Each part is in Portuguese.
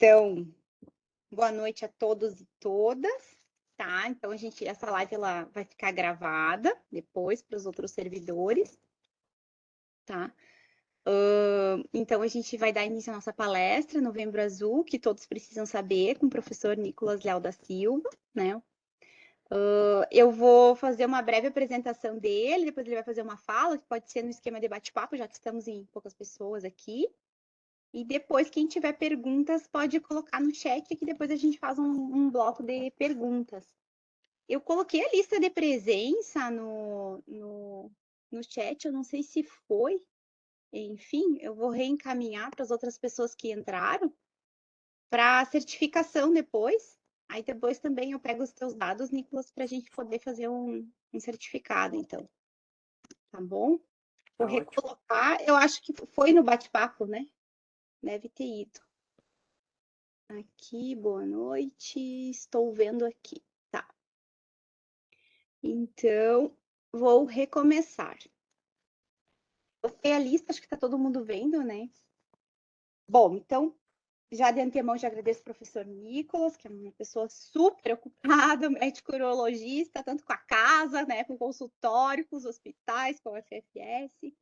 Então, boa noite a todos e todas, tá? Então essa live ela vai ficar gravada depois para os outros servidores, tá? Então a gente vai dar início à nossa palestra Novembro Azul, que todos precisam saber, com o professor Nicolas Leal da Silva, né? Eu vou fazer uma breve apresentação dele, depois ele vai fazer uma fala, que pode ser no esquema de bate-papo, já que estamos em poucas pessoas aqui. E depois, quem tiver perguntas, pode colocar no chat, que depois a gente faz um bloco de perguntas. Eu coloquei a lista de presença no chat, eu não sei se foi. Enfim, eu vou reencaminhar para as outras pessoas que entraram para certificação depois. Aí depois também eu pego os teus dados, Nicolas, para a gente poder fazer um certificado, então. Tá bom? Vou Tá ótimo. recolocar, eu acho que foi no bate-papo, né? Deve ter ido. Aqui, boa noite. Estou vendo aqui. Tá. Então, vou recomeçar. Botei a lista, acho que está todo mundo vendo, né? Bom, então, já de antemão, já agradeço ao professor Nicolas, que é uma pessoa super ocupada, médico urologista, tanto com a casa, né, com o consultório, com os hospitais, com o FFS.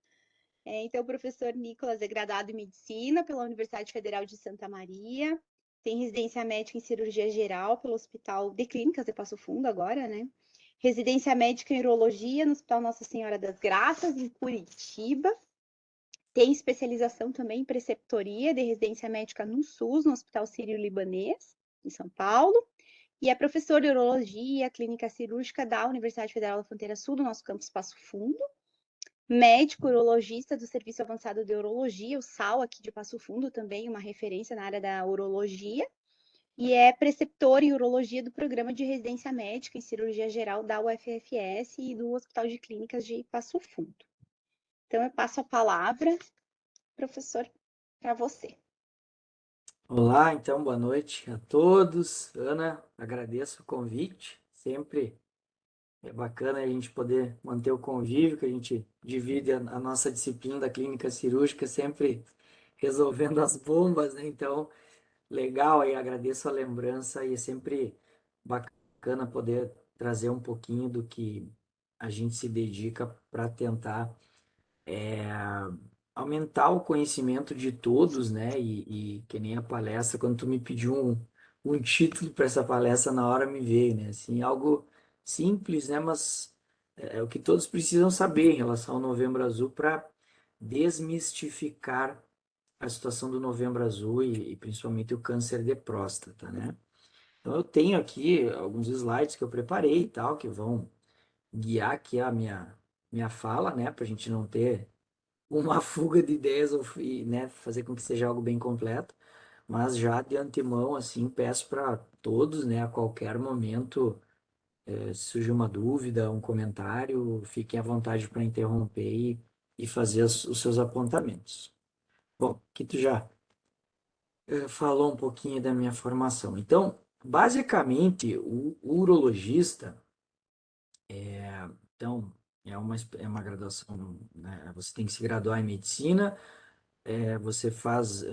Então, o professor Nicolas é graduado em Medicina pela Universidade Federal de Santa Maria, tem residência médica em cirurgia geral pelo Hospital de Clínicas de Passo Fundo agora, né? Residência médica em urologia no Hospital Nossa Senhora das Graças, em Curitiba. Tem especialização também em preceptoria de residência médica no SUS, no Hospital Sírio-Libanês, em São Paulo. E é professor de urologia, clínica cirúrgica da Universidade Federal da Fronteira Sul, do nosso campus Passo Fundo. Médico urologista do Serviço Avançado de Urologia, o SAU, aqui de Passo Fundo, também uma referência na área da urologia, e é preceptor em urologia do Programa de Residência Médica em Cirurgia Geral da UFFS e do Hospital de Clínicas de Passo Fundo. Então, eu passo a palavra, professor, para você. Olá, então, boa noite a todos. Ana, agradeço o convite. Sempre é bacana a gente poder manter o convívio, que a gente divide a nossa disciplina da clínica cirúrgica, sempre resolvendo as bombas, né? Então, legal aí, agradeço a lembrança e é sempre bacana poder trazer um pouquinho do que a gente se dedica para tentar aumentar o conhecimento de todos, né? E que nem a palestra, quando tu me pediu um título para essa palestra, na hora me veio, né? Assim, algo simples, né? Mas é o que todos precisam saber em relação ao Novembro Azul para desmistificar a situação do Novembro Azul e principalmente o câncer de próstata, né? Então eu tenho aqui alguns slides que eu preparei e tal, que vão guiar aqui a minha fala, né? Para a gente não ter uma fuga de ideias e, né, fazer com que seja algo bem completo, mas já de antemão, assim, peço para todos, né, a qualquer momento, se surgir uma dúvida, um comentário, fiquem à vontade para interromper e fazer os seus apontamentos. Bom, aqui tu já falou um pouquinho da minha formação. Então, basicamente, o urologista, então, é uma graduação, né, você tem que se graduar em medicina. Você faz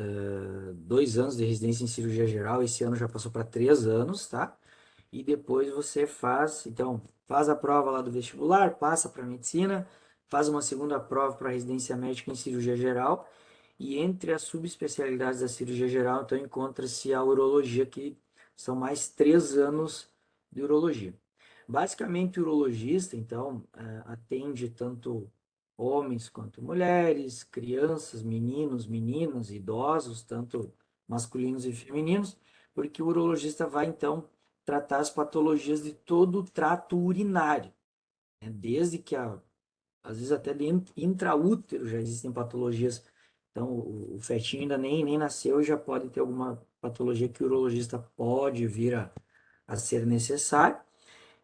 2 anos de residência em cirurgia geral, esse ano já passou para 3 anos, tá? E depois você faz, então, faz a prova lá do vestibular, passa para medicina, faz uma segunda prova para residência médica em cirurgia geral, e entre as subespecialidades da cirurgia geral, então, encontra-se a urologia, que são mais 3 anos de urologia. Basicamente, o urologista, então, atende tanto homens quanto mulheres, crianças, meninos, meninas, idosos, tanto masculinos e femininos, porque o urologista vai então tratar as patologias de todo o trato urinário, né? Desde que às vezes até dentro intraútero já existem patologias. Então o fetinho ainda nem nasceu e já pode ter alguma patologia que o urologista pode vir a ser necessário.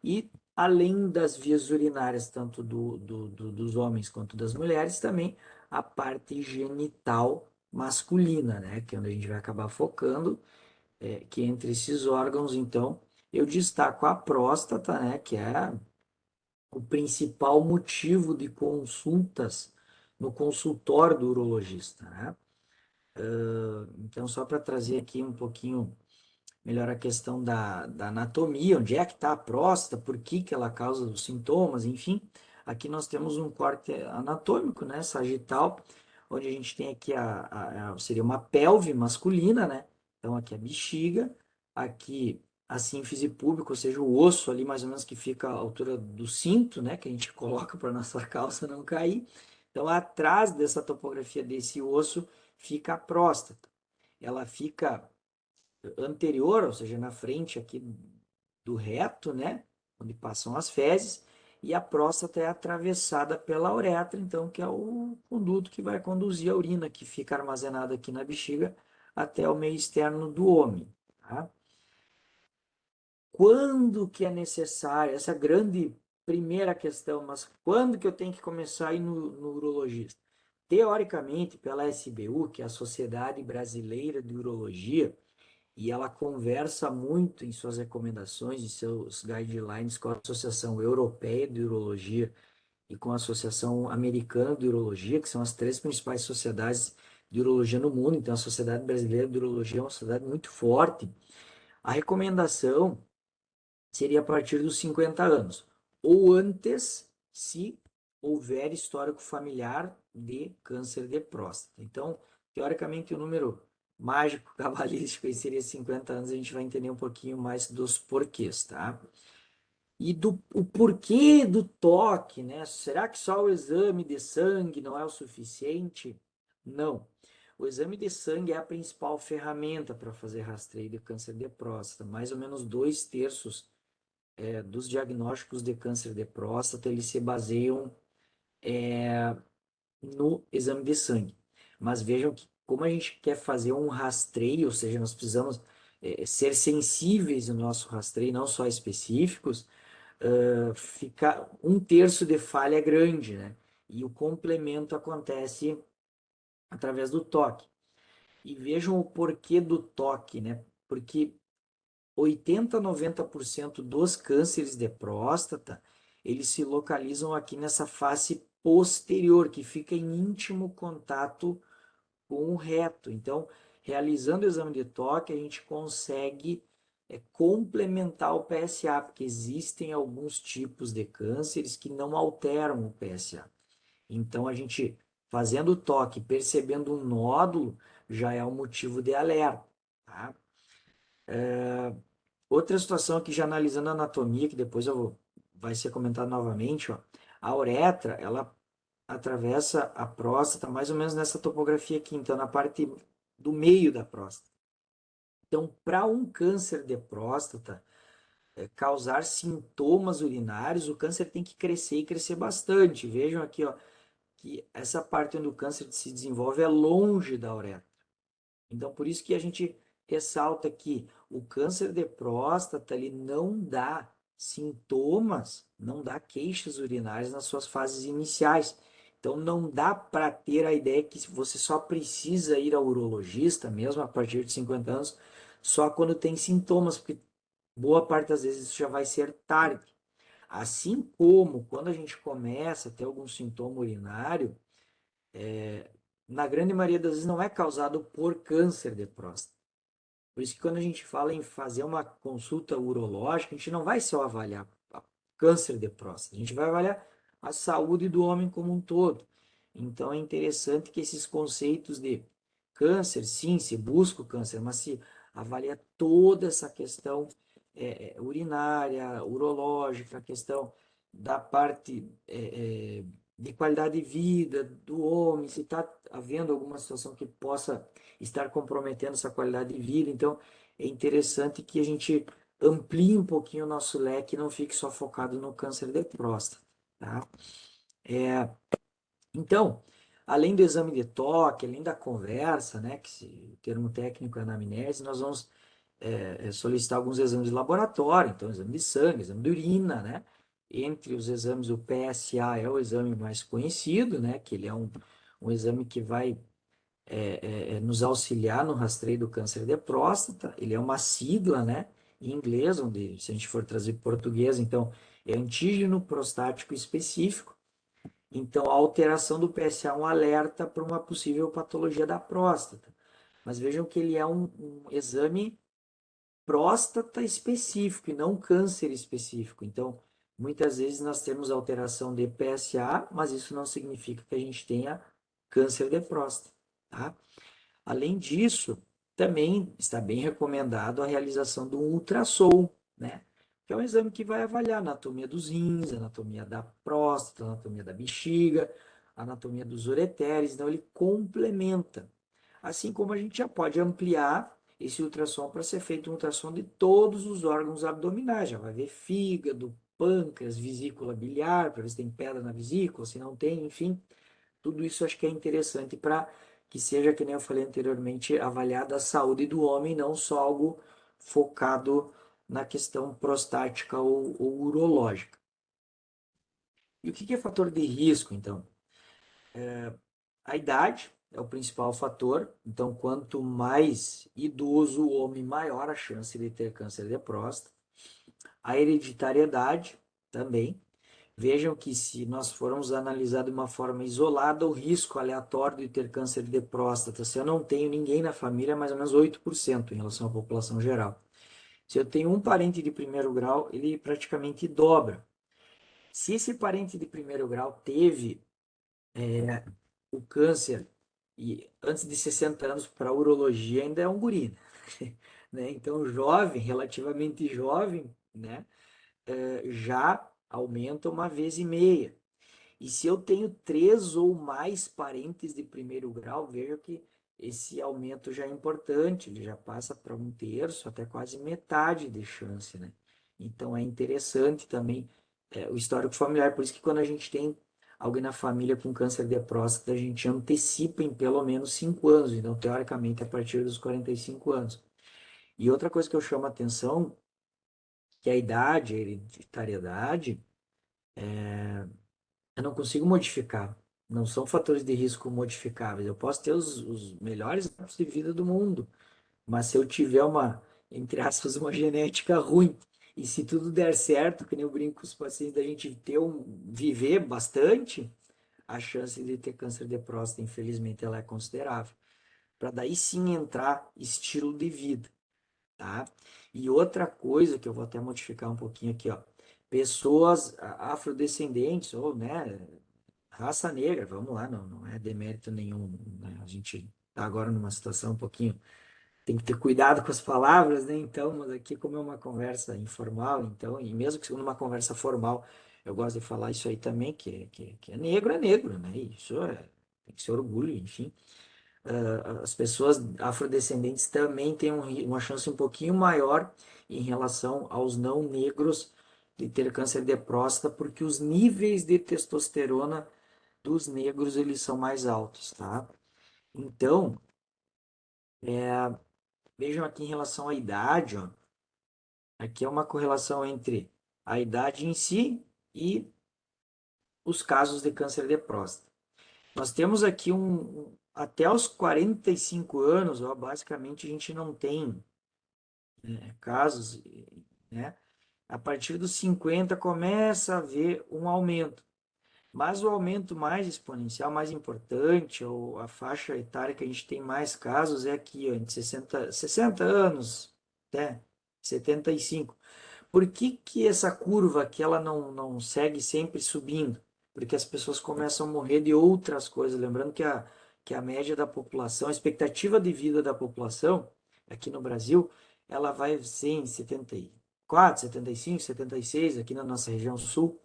E além das vias urinárias, tanto dos homens quanto das mulheres, também a parte genital masculina, né? Que é onde a gente vai acabar focando, que entre esses órgãos, então, eu destaco a próstata, né? Que é o principal motivo de consultas no consultório do urologista, né? Então, só para trazer aqui um pouquinho melhor a questão da anatomia, onde é que está a próstata, por que que ela causa os sintomas, enfim. Aqui nós temos um corte anatômico, né, sagital, onde a gente tem aqui seria uma pelve masculina, né? Então aqui a bexiga, aqui a sínfise púbica, ou seja, o osso ali mais ou menos que fica à altura do cinto, né, que a gente coloca para nossa calça não cair. Então atrás dessa topografia desse osso fica a próstata. Ela fica anterior, ou seja, na frente aqui do reto, né, onde passam as fezes, e a próstata é atravessada pela uretra, então, que é o conduto que vai conduzir a urina, que fica armazenada aqui na bexiga até o meio externo do homem, tá? Quando que é necessário, essa grande primeira questão, mas quando que eu tenho que começar a ir no urologista? Teoricamente, pela SBU, que é a Sociedade Brasileira de Urologia, e ela conversa muito em suas recomendações, em seus guidelines com a Associação Europeia de Urologia e com a Associação Americana de Urologia, que são as três principais sociedades de urologia no mundo. Então, a Sociedade Brasileira de Urologia é uma sociedade muito forte. A recomendação seria a partir dos 50 anos, ou antes, se houver histórico familiar de câncer de próstata. Então, teoricamente, o número mágico, cabalístico, aí seria 50 anos, a gente vai entender um pouquinho mais dos porquês, tá? E o porquê do toque, né? Será que só o exame de sangue não é o suficiente? Não. O exame de sangue é a principal ferramenta para fazer rastreio de câncer de próstata. Mais ou menos 2/3 dos diagnósticos de câncer de próstata, eles se baseiam no exame de sangue. Mas vejam que como a gente quer fazer um rastreio, ou seja, nós precisamos ser sensíveis no nosso rastreio, não só específicos, fica 1/3 de falha grande, né? E o complemento acontece através do toque. E vejam o porquê do toque, né? Porque 80 a 90% dos cânceres de próstata, eles se localizam aqui nessa face posterior, que fica em íntimo contato com o reto. Então, realizando o exame de toque, a gente consegue complementar o PSA, porque existem alguns tipos de cânceres que não alteram o PSA. Então, a gente fazendo o toque, percebendo um nódulo, já é um motivo de alerta, tá? Outra situação aqui, já analisando a anatomia, que depois vai ser comentado novamente, ó, a uretra, ela atravessa a próstata mais ou menos nessa topografia aqui, então na parte do meio da próstata. Então, para um câncer de próstata causar sintomas urinários, o câncer tem que crescer e crescer bastante. Vejam aqui, ó, que essa parte onde o câncer se desenvolve é longe da uretra. Então, por isso que a gente ressalta que o câncer de próstata ele não dá sintomas, não dá queixas urinárias nas suas fases iniciais. Então, não dá para ter a ideia que você só precisa ir ao urologista, mesmo a partir de 50 anos, só quando tem sintomas, porque boa parte das vezes isso já vai ser tarde. Assim como quando a gente começa a ter algum sintoma urinário, na grande maioria das vezes não é causado por câncer de próstata. Por isso que quando a gente fala em fazer uma consulta urológica, a gente não vai só avaliar câncer de próstata, a gente vai avaliar a saúde do homem como um todo. Então é interessante que esses conceitos de câncer, sim, se busca o câncer, mas se avalia toda essa questão urinária, urológica, a questão da parte de qualidade de vida do homem, se está havendo alguma situação que possa estar comprometendo essa qualidade de vida. Então, é interessante que a gente amplie um pouquinho o nosso leque e não fique só focado no câncer de próstata, tá? Então, além do exame de toque, além da conversa, né, que o termo técnico é anamnese, nós vamos solicitar alguns exames de laboratório, então exame de sangue, exame de urina, né? Entre os exames, o PSA é o exame mais conhecido, né? Que ele é um exame que vai nos auxiliar no rastreio do câncer de próstata. Ele é uma sigla, né? Em inglês, onde se a gente for trazer português, então é antígeno prostático específico. Então, a alteração do PSA é um alerta para uma possível patologia da próstata. mas vejam que ele é um exame próstata específico e não câncer específico. Então, muitas vezes nós temos alteração de PSA, mas isso não significa que a gente tenha câncer de próstata, tá? Além disso, também está bem recomendado a realização do ultrassom, né? Que é um exame que vai avaliar a anatomia dos rins, a anatomia da próstata, a anatomia da bexiga, a anatomia dos ureteres, então ele complementa. Assim como a gente já pode ampliar esse ultrassom para ser feito um ultrassom de todos os órgãos abdominais, já vai ver fígado, pâncreas, vesícula biliar, para ver se tem pedra na vesícula, se não tem, enfim. Tudo isso acho que é interessante para que seja, que nem eu falei anteriormente, avaliada a saúde do homem, não só algo focado na questão prostática ou urológica. E o que é fator de risco, então? A idade é o principal fator, então quanto mais idoso o homem, maior a chance de ter câncer de próstata. A hereditariedade também. Vejam que se nós formos analisar de uma forma isolada o risco aleatório de ter câncer de próstata, se eu não tenho ninguém na família, é mais ou menos 8% em relação à população geral. Se eu tenho um parente de primeiro grau, ele praticamente dobra. Se esse parente de primeiro grau teve o câncer e antes de 60 anos para urologia ainda é um guri, né? Então jovem, relativamente jovem, né? Já aumenta uma vez e meia. E se eu tenho 3 ou mais parentes de primeiro grau, veja que esse aumento já é importante, ele já passa para um terço, até quase metade de chance, né? Então é interessante também o histórico familiar, por isso que quando a gente tem alguém na família com câncer de próstata, a gente antecipa em pelo menos 5 anos, então teoricamente a partir dos 45 anos. E outra coisa que eu chamo a atenção, que a idade, a hereditariedade, eu não consigo modificar. Não são fatores de risco modificáveis. Eu posso ter os melhores hábitos de vida do mundo, mas se eu tiver uma, entre aspas, uma genética ruim, e se tudo der certo, que nem eu brinco com os pacientes, da gente viver bastante, a chance de ter câncer de próstata, infelizmente, ela é considerável. Para daí sim entrar estilo de vida, tá? E outra coisa que eu vou até modificar um pouquinho aqui, ó. Pessoas afrodescendentes, ou, né, raça negra, vamos lá, não é demérito nenhum, né? A gente está agora numa situação um pouquinho, tem que ter cuidado com as palavras, né? Então, mas aqui como é uma conversa informal, então, e mesmo que numa conversa formal, eu gosto de falar isso aí também, que é negro, né? Isso tem que ser orgulho, enfim. As pessoas afrodescendentes também têm uma chance um pouquinho maior em relação aos não negros de ter câncer de próstata, porque os níveis de testosterona dos negros eles são mais altos, tá? Então, vejam aqui em relação à idade, ó, aqui é uma correlação entre a idade em si e os casos de câncer de próstata. Nós temos aqui até os 45 anos, ó, basicamente a gente não tem casos, né? A partir dos 50 começa a haver um aumento. Mas o aumento mais exponencial, mais importante, ou a faixa etária que a gente tem mais casos é aqui, ó, entre 60 anos até 75. Por que que essa curva aqui ela não segue sempre subindo? Porque as pessoas começam a morrer de outras coisas. Lembrando que a média da população, a expectativa de vida da população aqui no Brasil, ela vai ser em 74, 75, 76, aqui na nossa região sul,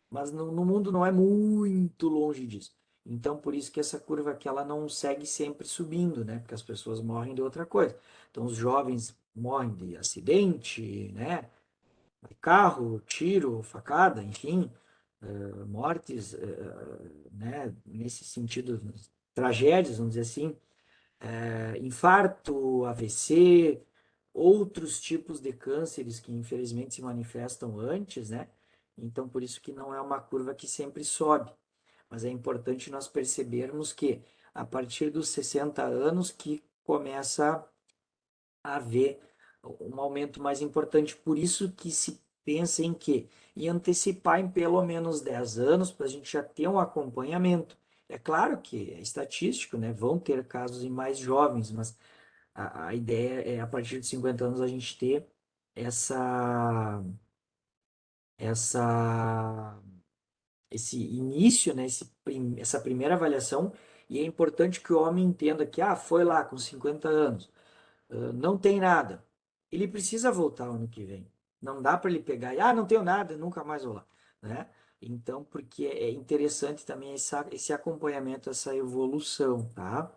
mas no mundo não é muito longe disso. Então, por isso que essa curva aqui ela não segue sempre subindo, né? Porque as pessoas morrem de outra coisa. Então, os jovens morrem de acidente, né? Carro, tiro, facada, enfim, mortes, né? Nesse sentido, tragédias, vamos dizer assim, infarto, AVC, outros tipos de cânceres que infelizmente se manifestam antes, né? Então, por isso que não é uma curva que sempre sobe. Mas é importante nós percebermos que a partir dos 60 anos que começa a haver um aumento mais importante. Por isso que se pensa em quê? Em antecipar em pelo menos 10 anos para a gente já ter um acompanhamento. É claro que é estatístico, né? Vão ter casos em mais jovens, mas a ideia é, a partir de 50 anos, a gente ter essa, essa, esse início, né, essa primeira avaliação, e é importante que o homem entenda que, foi lá com 50 anos, não tem nada. Ele precisa voltar ano que vem. Não dá para ele pegar e, não tenho nada, nunca mais vou lá, né? Então, porque é interessante também esse acompanhamento, essa evolução, tá?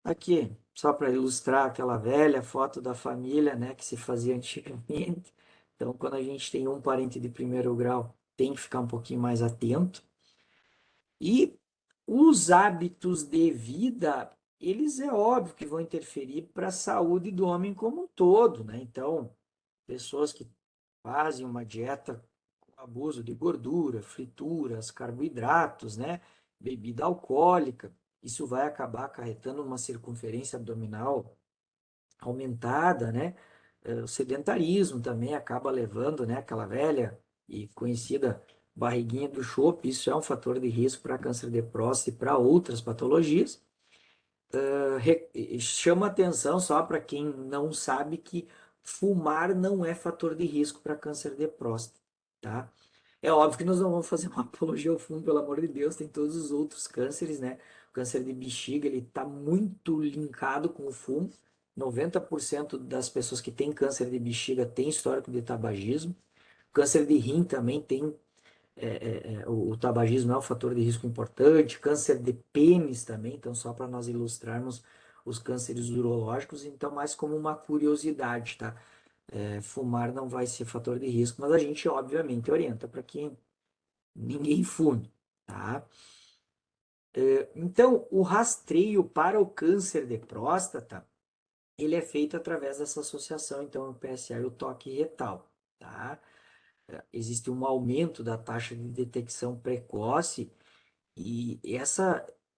Aqui, só para ilustrar aquela velha foto da família, né, que se fazia antigamente. Então, quando a gente tem um parente de primeiro grau, tem que ficar um pouquinho mais atento. E os hábitos de vida, eles é óbvio que vão interferir para a saúde do homem como um todo, né? Então, pessoas que fazem uma dieta com abuso de gordura, frituras, carboidratos, né? Bebida alcoólica, isso vai acabar acarretando uma circunferência abdominal aumentada, né? O sedentarismo também acaba levando, né, aquela velha e conhecida barriguinha do chope, isso é um fator de risco para câncer de próstata e para outras patologias. Chama atenção só para quem não sabe que fumar não é fator de risco para câncer de próstata, tá? É óbvio que nós não vamos fazer uma apologia ao fumo, pelo amor de Deus, tem todos os outros cânceres, né? O câncer de bexiga, ele está muito linkado com o fumo. 90% das pessoas que têm câncer de bexiga têm histórico de tabagismo. O câncer de rim também tem, o tabagismo é um fator de risco importante. Câncer de pênis também, então só para nós ilustrarmos os cânceres urológicos, então mais como uma curiosidade, tá? Fumar não vai ser fator de risco, mas a gente obviamente orienta para que ninguém fume, tá? Então, o rastreio para o câncer de próstata, ele é feito através dessa associação, então, o PSA e o toque retal, tá? Existe um aumento da taxa de detecção precoce e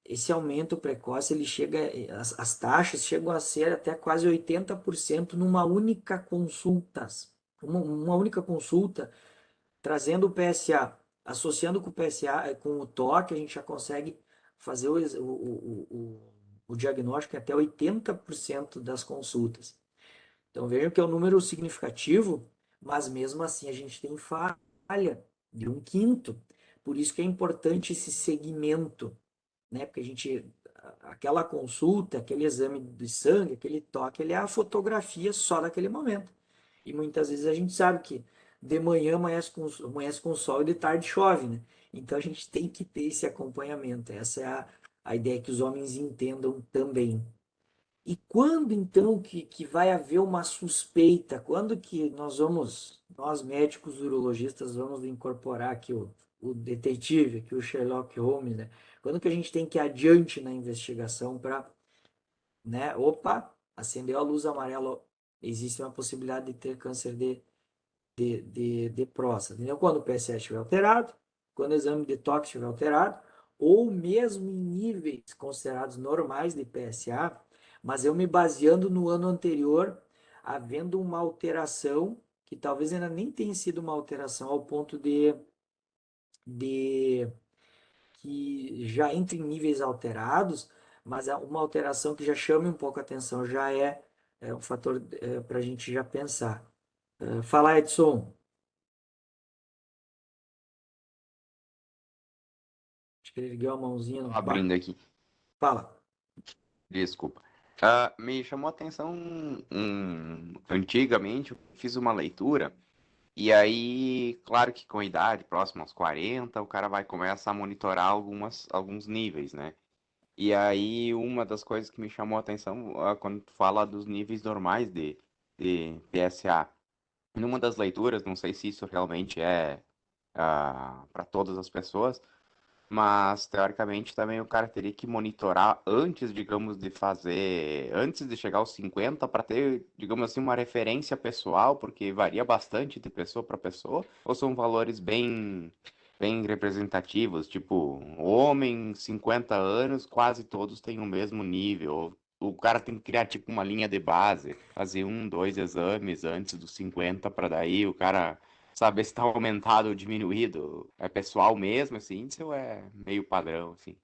esse aumento precoce, ele chega, as taxas chegam a ser até quase 80% numa única consulta. Uma única consulta, trazendo o PSA, associando com o PSA, com o toque, a gente já consegue fazer o diagnóstico em até 80% das consultas. Então vejam que é um número significativo, mas mesmo assim a gente tem falha de um quinto. Por isso que é importante esse segmento, né? Porque aquela consulta, aquele exame de sangue, aquele toque, ele é a fotografia só daquele momento. E muitas vezes a gente sabe que de manhã amanhece com sol e de tarde chove, né? Então a gente tem que ter esse acompanhamento. Essa é a ideia que os homens entendam também. E quando então que vai haver uma suspeita? Quando que nós médicos urologistas, vamos incorporar aqui o detetive, aqui o Sherlock Holmes, né? Quando que a gente tem que ir adiante na investigação para, né? Opa, acendeu a luz amarela, existe uma possibilidade de ter câncer de próstata, entendeu? Quando o PSA estiver alterado, quando o exame de toque estiver alterado, ou mesmo em níveis considerados normais de PSA, mas eu me baseando no ano anterior, havendo uma alteração, que talvez ainda nem tenha sido uma alteração ao ponto de que já entre em níveis alterados, mas é uma alteração que já chame um pouco a atenção, já é um fator para a gente já pensar. Fala, Edson. Acho que ele ergueu a mãozinha Tô no quarto. abrindo aqui, Fala. desculpa. Me chamou a atenção, antigamente eu fiz uma leitura, e aí, claro que com a idade, próximo aos 40, o cara vai começar a monitorar alguns níveis, né? E aí, uma das coisas que me chamou a atenção, quando tu fala dos níveis normais de PSA, numa das leituras, não sei se isso realmente é para todas as pessoas, mas, teoricamente, também o cara teria que monitorar antes, digamos, antes de chegar aos 50, para ter, digamos assim, uma referência pessoal, porque varia bastante de pessoa para pessoa, ou são valores bem representativos, tipo, homem, 50 anos, quase todos têm o mesmo nível. O cara tem que criar, tipo, uma linha de base, fazer um, dois exames antes dos 50, para daí o cara saber se tá aumentado ou diminuído. É pessoal mesmo esse índice ou é meio padrão, assim?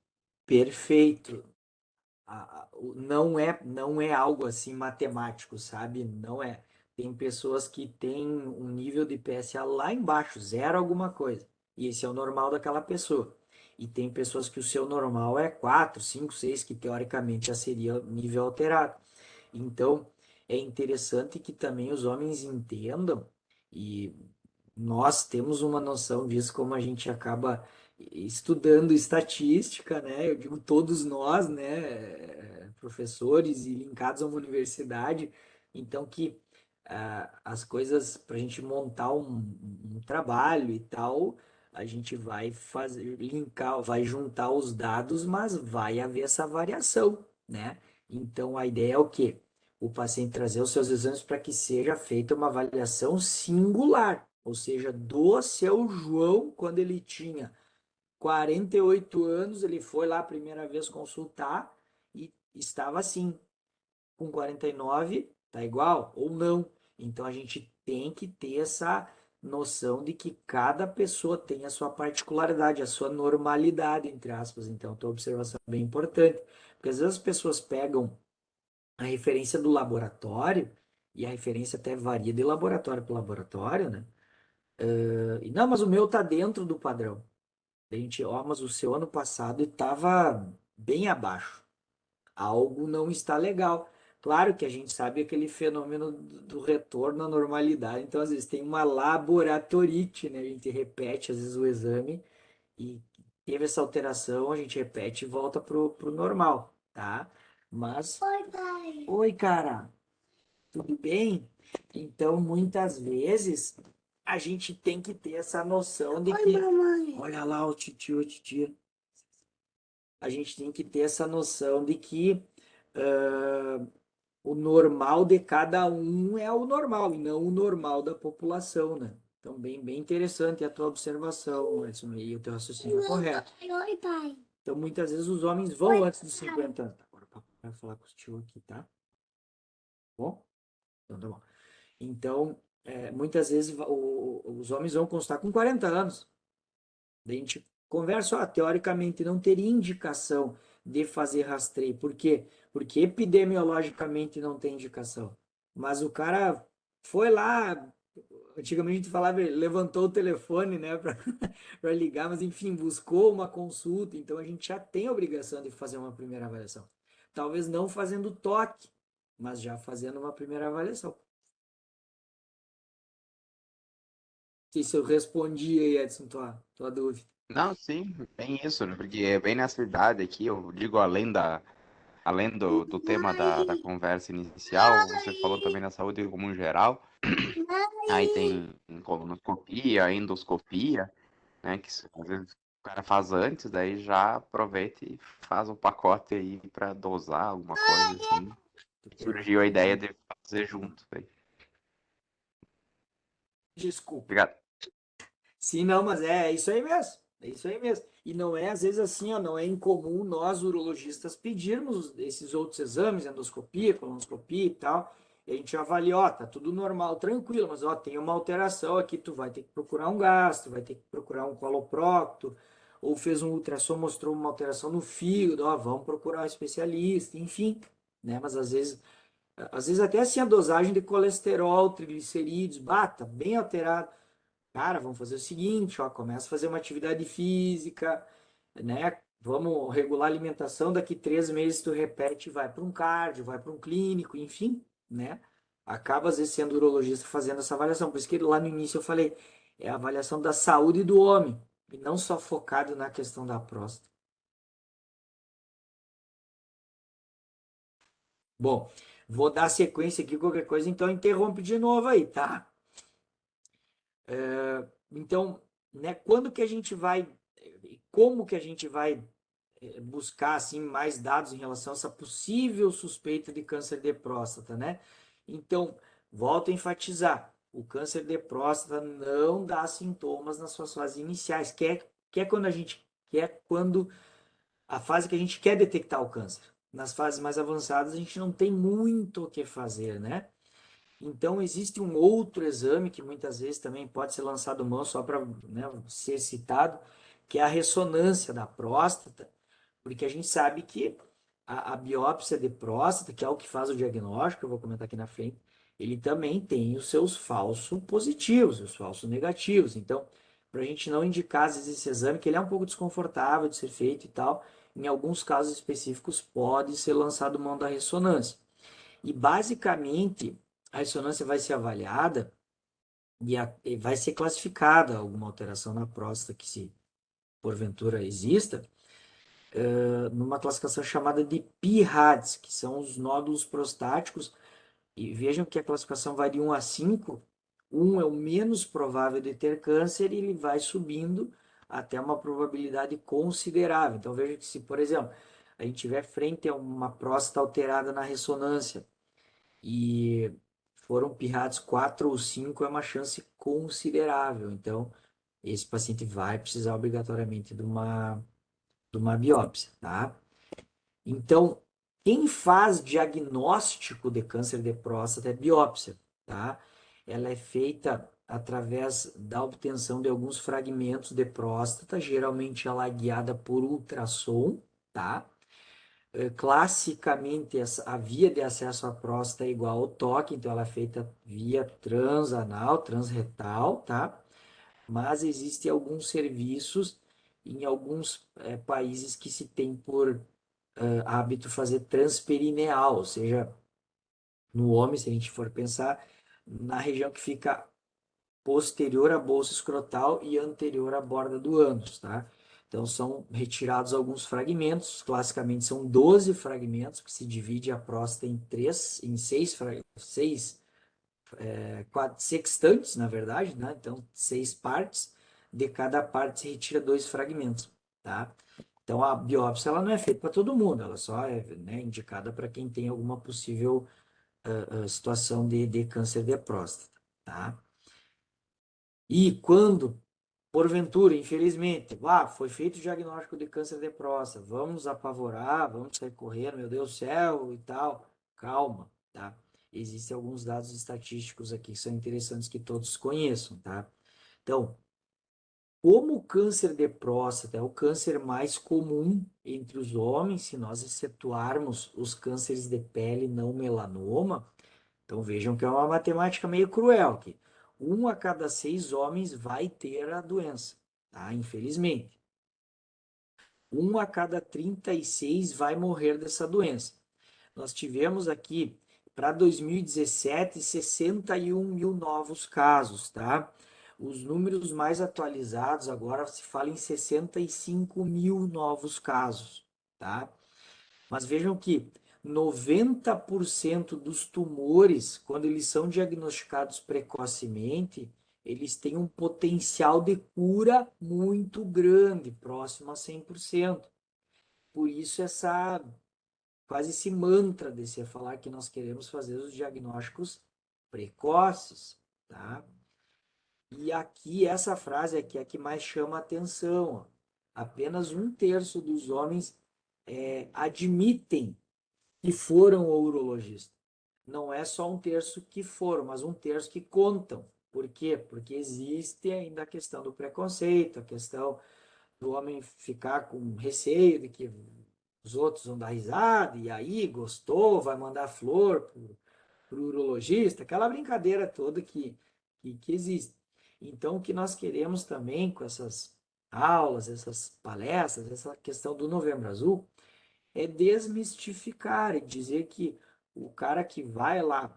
Perfeito. não é algo assim matemático, sabe? Não é. Tem pessoas que têm um nível de PSA lá embaixo, zero alguma coisa. E esse é o normal daquela pessoa. E tem pessoas que o seu normal é 4, 5, 6, que teoricamente já seria nível alterado. Então, é interessante que também os homens entendam, e nós temos uma noção disso, como a gente acaba estudando estatística, né? Eu digo todos nós, né? Professores e linkados a uma universidade, então que as coisas para a gente montar um trabalho e tal, a gente vai fazer linkar, vai juntar os dados, mas vai haver essa variação, né? Então a ideia é o quê? O paciente trazer os seus exames para que seja feita uma avaliação singular, ou seja, do seu João, quando ele tinha 48 anos, ele foi lá a primeira vez consultar e estava assim, com 49, tá igual ou não. Então a gente tem que ter essa noção de que cada pessoa tem a sua particularidade, a sua normalidade, entre aspas. Então, a tua observação é bem importante, porque às vezes as pessoas pegam a referência do laboratório, e a referência até varia de laboratório para laboratório, né? E não, mas o meu tá dentro do padrão. A gente, ó, mas o seu ano passado estava bem abaixo. Algo não está legal. Claro que a gente sabe aquele fenômeno do retorno à normalidade, então às vezes tem uma laboratorite, né? A gente repete às vezes o exame e teve essa alteração, a gente repete e volta pro normal, tá? Mas. Oi, pai. Oi, cara, tudo bem? Então, muitas vezes, a gente tem que ter essa noção de Oi, que, mamãe. olha lá o titio, titia. A gente tem que ter essa noção de que o normal de cada um é o normal e não o normal da população, né? Então, bem interessante a tua observação, Edson, e o teu raciocínio é correto. Oi, pai. Então, muitas vezes os homens vão antes dos 50 anos. Agora o papai vai falar com o tio aqui, tá? Bom? Então, tá bom. Então, muitas vezes os homens vão constar com 40 anos. Daí a gente conversa, ó, teoricamente não teria indicação de fazer rastreio. Por quê? Porque epidemiologicamente não tem indicação. Mas o cara foi lá, antigamente a gente falava, ele levantou o telefone, né, para ligar, mas enfim, buscou uma consulta. Então a gente já tem a obrigação de fazer uma primeira avaliação. Talvez não fazendo toque, mas já fazendo uma primeira avaliação. Sei se eu respondi aí, Edson, tua dúvida. Não, sim, bem isso, né? Porque é bem nessa idade aqui, eu digo além do tema da conversa inicial, você falou também na saúde como um geral, aí tem colonoscopia, endoscopia, né? Que às vezes o cara faz antes, daí já aproveita e faz um pacote aí pra dosar alguma coisa assim. Surgiu a ideia de fazer junto, velho. Desculpa. Obrigado. Sim, não, mas é isso aí mesmo. É isso aí mesmo. E não é, às vezes, assim, ó, não é incomum nós, urologistas, pedirmos esses outros exames, endoscopia, colonoscopia e tal. E a gente avalia, ó, tá tudo normal, tranquilo, mas ó, tem uma alteração aqui, tu vai ter que procurar um gastro, vai ter que procurar um coloprocto, ou fez um ultrassom, mostrou uma alteração no fígado, ó, vamos procurar um especialista, enfim, né? Mas às vezes até assim a dosagem de colesterol, triglicerídeos, bata bem alterado. Cara, vamos fazer o seguinte, ó, começa a fazer uma atividade física, né? Vamos regular a alimentação, daqui 3 meses tu repete, vai para um cardio, vai para um clínico, enfim, né? Acaba às vezes sendo urologista fazendo essa avaliação. Por isso que lá no início eu falei, é a avaliação da saúde do homem, e não só focado na questão da próstata. Bom, vou dar sequência aqui, qualquer coisa, então interrompe de novo aí, tá? Então, né, quando que a gente vai, como que a gente vai buscar assim mais dados em relação a essa possível suspeita de câncer de próstata, né? Então, volto a enfatizar, o câncer de próstata não dá sintomas nas suas fases iniciais, que é quando a gente quer quando a fase que a gente quer detectar o câncer. Nas fases mais avançadas a gente não tem muito o que fazer, né? Então, existe um outro exame que muitas vezes também pode ser lançado mão só para, né, ser citado, que é a ressonância da próstata, porque a gente sabe que a biópsia de próstata, que é o que faz o diagnóstico, eu vou comentar aqui na frente, ele também tem os seus falsos positivos, os falsos negativos. Então, para a gente não indicar, às vezes, esse exame, que ele é um pouco desconfortável de ser feito e tal, em alguns casos específicos pode ser lançado mão da ressonância. E, basicamente, a ressonância vai ser avaliada e vai ser classificada alguma alteração na próstata que, se porventura exista, numa classificação chamada de PIRADS, que são os nódulos prostáticos. E vejam que a classificação vai de 1 a 5. 1 é o menos provável de ter câncer e ele vai subindo até uma probabilidade considerável. Então veja que, se, por exemplo, a gente tiver frente a uma próstata alterada na ressonância e foram PIRADS 4 ou 5, é uma chance considerável. Então, esse paciente vai precisar obrigatoriamente de uma biópsia, tá? Então, quem faz diagnóstico de câncer de próstata é biópsia, tá? Ela é feita através da obtenção de alguns fragmentos de próstata, geralmente ela é guiada por ultrassom, tá? Classicamente, a via de acesso à próstata é igual ao toque, então ela é feita via transanal, transretal, tá? Mas existem alguns serviços em alguns países que se tem por hábito fazer transperineal, ou seja, no homem, se a gente for pensar, na região que fica posterior à bolsa escrotal e anterior à borda do ânus, tá? Então são retirados alguns fragmentos, classicamente são 12 fragmentos, que se divide a próstata em seis quatro sextantes, na verdade, né? Então 6 partes, de cada parte se retira 2 fragmentos, tá? Então a biópsia ela não é feita para todo mundo, ela só é, né, indicada para quem tem alguma possível situação de câncer de próstata, tá? E quando, porventura, infelizmente, foi feito o diagnóstico de câncer de próstata, vamos apavorar, vamos sair correndo, meu Deus do céu e tal, calma, tá? Existem alguns dados estatísticos aqui que são interessantes que todos conheçam, tá? Então, como o câncer de próstata é o câncer mais comum entre os homens, se nós excetuarmos os cânceres de pele não melanoma, então vejam que é uma matemática meio cruel, que 1 a cada 6 homens vai ter a doença, tá? Infelizmente. 1 a cada 36 vai morrer dessa doença. Nós tivemos aqui, para 2017, 61 mil novos casos, tá? Os números mais atualizados agora se fala em 65 mil novos casos, tá? Mas vejam que 90% dos tumores, quando eles são diagnosticados precocemente, eles têm um potencial de cura muito grande, próximo a 100%. Por isso essa quase esse mantra de se falar que nós queremos fazer os diagnósticos precoces, tá? E aqui, essa frase aqui é a que mais chama a atenção. Ó. Apenas 1/3 dos homens admitem que foram ao urologista. Não é só 1/3 que foram, mas 1/3 que contam. Por quê? Porque existe ainda a questão do preconceito, a questão do homem ficar com receio de que os outros vão dar risada, e aí gostou, vai mandar flor pro urologista, aquela brincadeira toda que existe. Então, o que nós queremos também com essas aulas, essas palestras, essa questão do Novembro Azul, é desmistificar e dizer que o cara que vai lá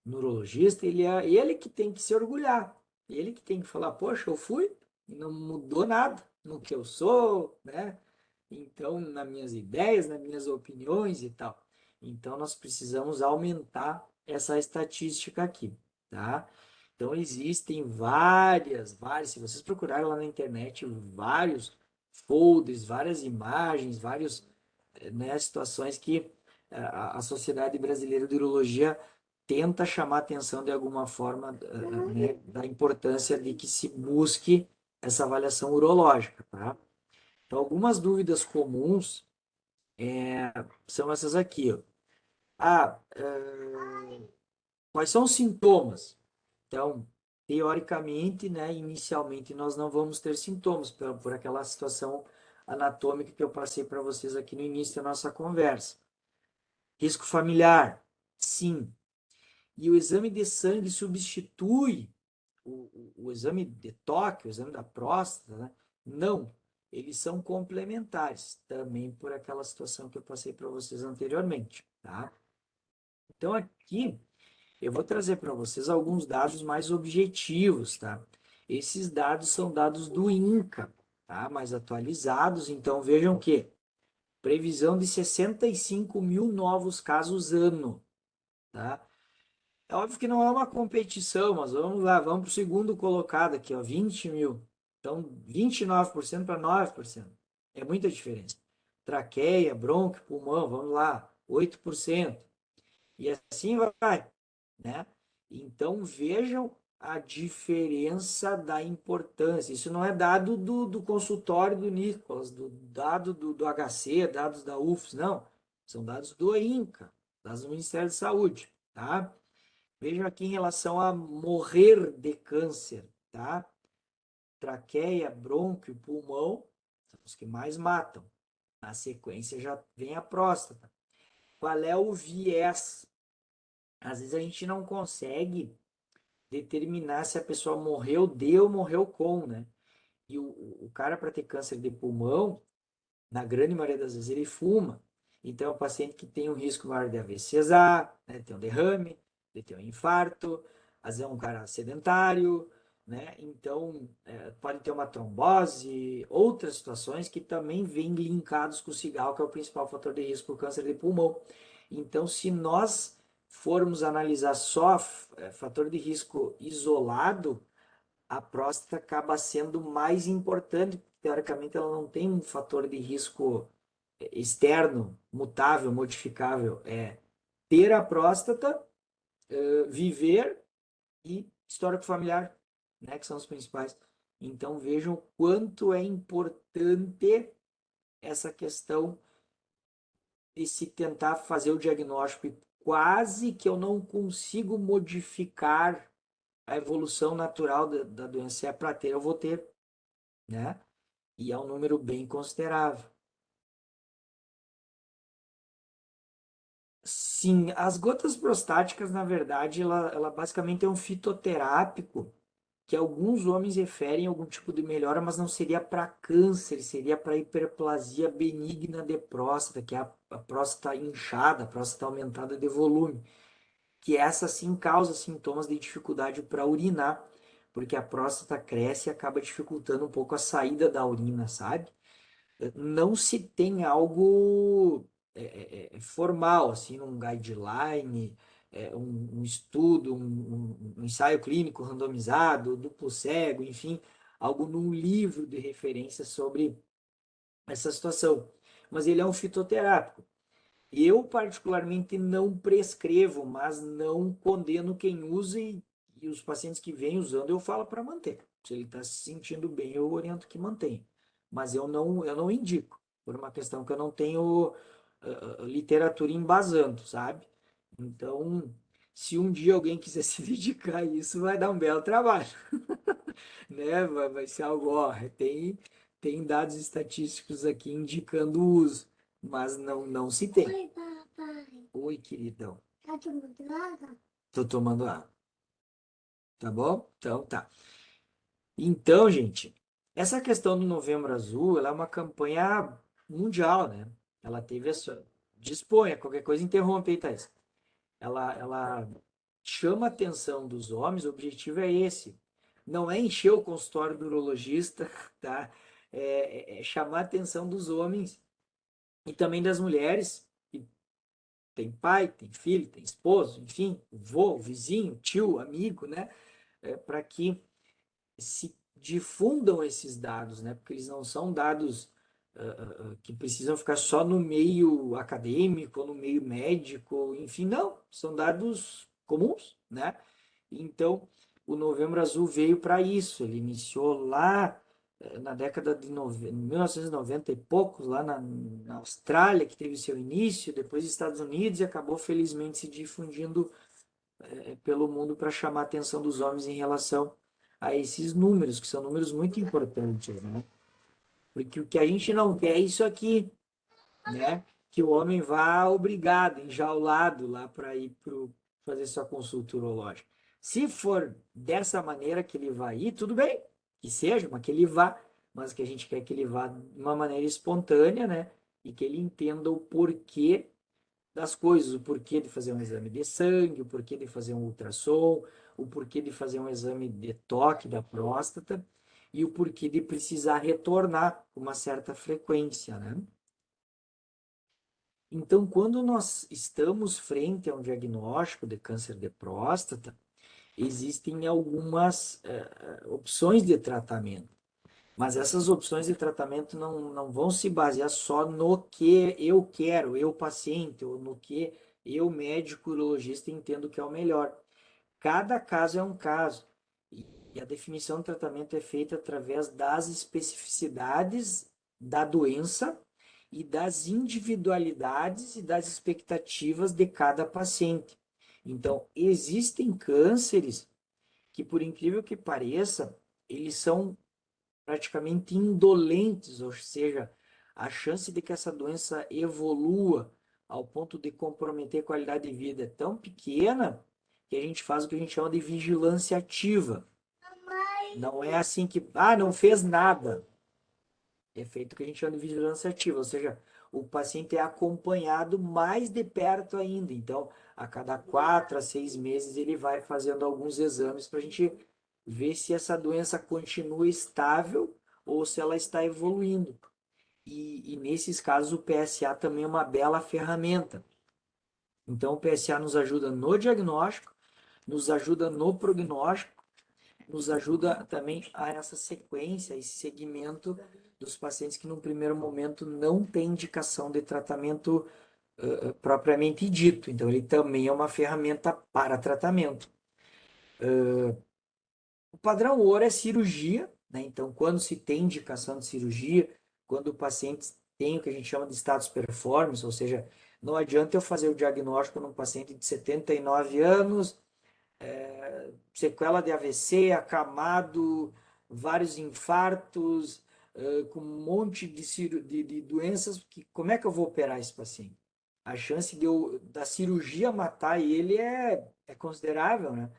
no urologista, ele que tem que se orgulhar. Ele que tem que falar, poxa, eu fui e não mudou nada no que eu sou, né? Então, nas minhas ideias, nas minhas opiniões e tal. Então, nós precisamos aumentar essa estatística aqui, tá? Então, existem várias, se vocês procurarem lá na internet, vários folders, várias imagens, vários, né, situações que a Sociedade Brasileira de Urologia tenta chamar atenção de alguma forma, né, da importância de que se busque essa avaliação urológica, tá? Então, algumas dúvidas comuns são essas aqui, ó. Quais são os sintomas? Então, teoricamente, né, inicialmente nós não vamos ter sintomas por aquela situação anatômica que eu passei para vocês aqui no início da nossa conversa. Risco familiar, sim. E o exame de sangue substitui o exame de toque, o exame da próstata, né? Não, eles são complementares, também por aquela situação que eu passei para vocês anteriormente, tá? Então aqui eu vou trazer para vocês alguns dados mais objetivos, tá? Esses dados são dados do INCA, tá? Mais atualizados, então vejam que previsão de 65 mil novos casos ano, tá? É óbvio que não é uma competição, mas vamos lá, vamos para o segundo colocado aqui, ó, 20 mil. Então, 29% para 9%. É muita diferença. Traqueia, brônquio, pulmão, vamos lá, 8%. E assim vai, né? Então, vejam a diferença da importância. Isso não é dado do consultório do Nicolas, dado do HC, dados da UFS, não. São dados do INCA, dados do Ministério da Saúde, tá? Vejam aqui em relação a morrer de câncer, tá? Traqueia, brônquio, pulmão, são os que mais matam. Na sequência já vem a próstata. Qual é o viés? Às vezes a gente não consegue determinar se a pessoa morreu de ou morreu com, né? E o cara, para ter câncer de pulmão, na grande maioria das vezes, ele fuma. Então, é um paciente que tem um risco maior de AVCSA, né, ter um derrame, de ter um infarto, às vezes é um cara sedentário, né? Então, pode ter uma trombose, outras situações que também vêm linkados com o cigarro, que é o principal fator de risco para o câncer de pulmão. Então, se nós formos analisar só fator de risco isolado, a próstata acaba sendo mais importante, teoricamente ela não tem um fator de risco externo, mutável, modificável, é ter a próstata, viver e histórico familiar, né, que são os principais. Então vejam o quanto é importante essa questão de se tentar fazer o diagnóstico e quase que eu não consigo modificar a evolução natural da doença. Se é para ter, eu vou ter, né? E é um número bem considerável. Sim, as gotas prostáticas, na verdade, ela basicamente é um fitoterápico que alguns homens referem a algum tipo de melhora, mas não seria para câncer, seria para hiperplasia benigna de próstata, que é a próstata inchada, a próstata aumentada de volume, que essa sim causa sintomas de dificuldade para urinar, porque a próstata cresce e acaba dificultando um pouco a saída da urina, sabe? Não se tem algo formal, assim, um guideline, um estudo, um ensaio clínico randomizado, duplo cego, enfim, algo num livro de referência sobre essa situação. Mas ele é um fitoterápico. Eu, particularmente, não prescrevo, mas não condeno quem usa e os pacientes que vêm usando, eu falo para manter. Se ele está se sentindo bem, eu oriento que mantenha. Mas eu não indico, por uma questão que eu não tenho literatura embasando, sabe? Então, se um dia alguém quiser se dedicar a isso, vai dar um belo trabalho, né? Vai ser algo, ó, tem dados estatísticos aqui indicando o uso, mas não se tem. Oi, papai. Oi, queridão. Tá tomando água? Tô tomando água. Tá bom? Então tá. Então, gente, essa questão do Novembro Azul, ela é uma campanha mundial, né? Ela teve a sua... Disponha, qualquer coisa interrompe aí, Thaís. Ela chama a atenção dos homens, o objetivo é esse. Não é encher o consultório do urologista, tá? É chamar a atenção dos homens e também das mulheres, que tem pai, tem filho, tem esposo, enfim, vô, vizinho, tio, amigo, né? Para que se difundam esses dados, né? Porque eles não são dados que precisam ficar só no meio acadêmico, ou no meio médico, enfim, não, são dados comuns, né? Então, o Novembro Azul veio para isso. Ele iniciou lá na década de 1990 e poucos, lá na Austrália, que teve seu início, depois Estados Unidos, e acabou felizmente se difundindo pelo mundo para chamar a atenção dos homens em relação a esses números, que são números muito importantes, né? Porque o que a gente não quer é isso aqui, né? Que o homem vá obrigado, enjaulado lá para ir fazer sua consulta urológica. Se for dessa maneira que ele vai ir, tudo bem, que seja, mas que ele vá, mas que a gente quer que ele vá de uma maneira espontânea, né? E que ele entenda o porquê das coisas, o porquê de fazer um exame de sangue, o porquê de fazer um ultrassom, o porquê de fazer um exame de toque da próstata e o porquê de precisar retornar com uma certa frequência, né? Então, quando nós estamos frente a um diagnóstico de câncer de próstata, existem algumas opções de tratamento. Mas essas opções de tratamento não vão se basear só no que eu quero, eu paciente, ou no que eu, médico urologista, entendo que é o melhor. Cada caso é um caso. E a definição do tratamento é feita através das especificidades da doença e das individualidades e das expectativas de cada paciente. Então, existem cânceres que, por incrível que pareça, eles são praticamente indolentes, ou seja, a chance de que essa doença evolua ao ponto de comprometer a qualidade de vida é tão pequena que a gente faz o que a gente chama de vigilância ativa. Não é assim que, não fez nada. É feito o que a gente chama de vigilância ativa, ou seja, o paciente é acompanhado mais de perto ainda. Então, a cada 4 a 6 meses, ele vai fazendo alguns exames para a gente ver se essa doença continua estável ou se ela está evoluindo. E nesses casos, o PSA também é uma bela ferramenta. Então, o PSA nos ajuda no diagnóstico, nos ajuda no prognóstico, nos ajuda também a essa sequência, esse segmento dos pacientes que, num primeiro momento, não tem indicação de tratamento propriamente dito. Então, ele também é uma ferramenta para tratamento. O padrão ouro é cirurgia, né? Então, quando se tem indicação de cirurgia, quando o paciente tem o que a gente chama de status performance, ou seja, não adianta eu fazer o diagnóstico num paciente de 79 anos, sequela de AVC, acamado, vários infartos, com um monte de doenças, que, como é que eu vou operar esse paciente? A chance da cirurgia matar ele é considerável, né?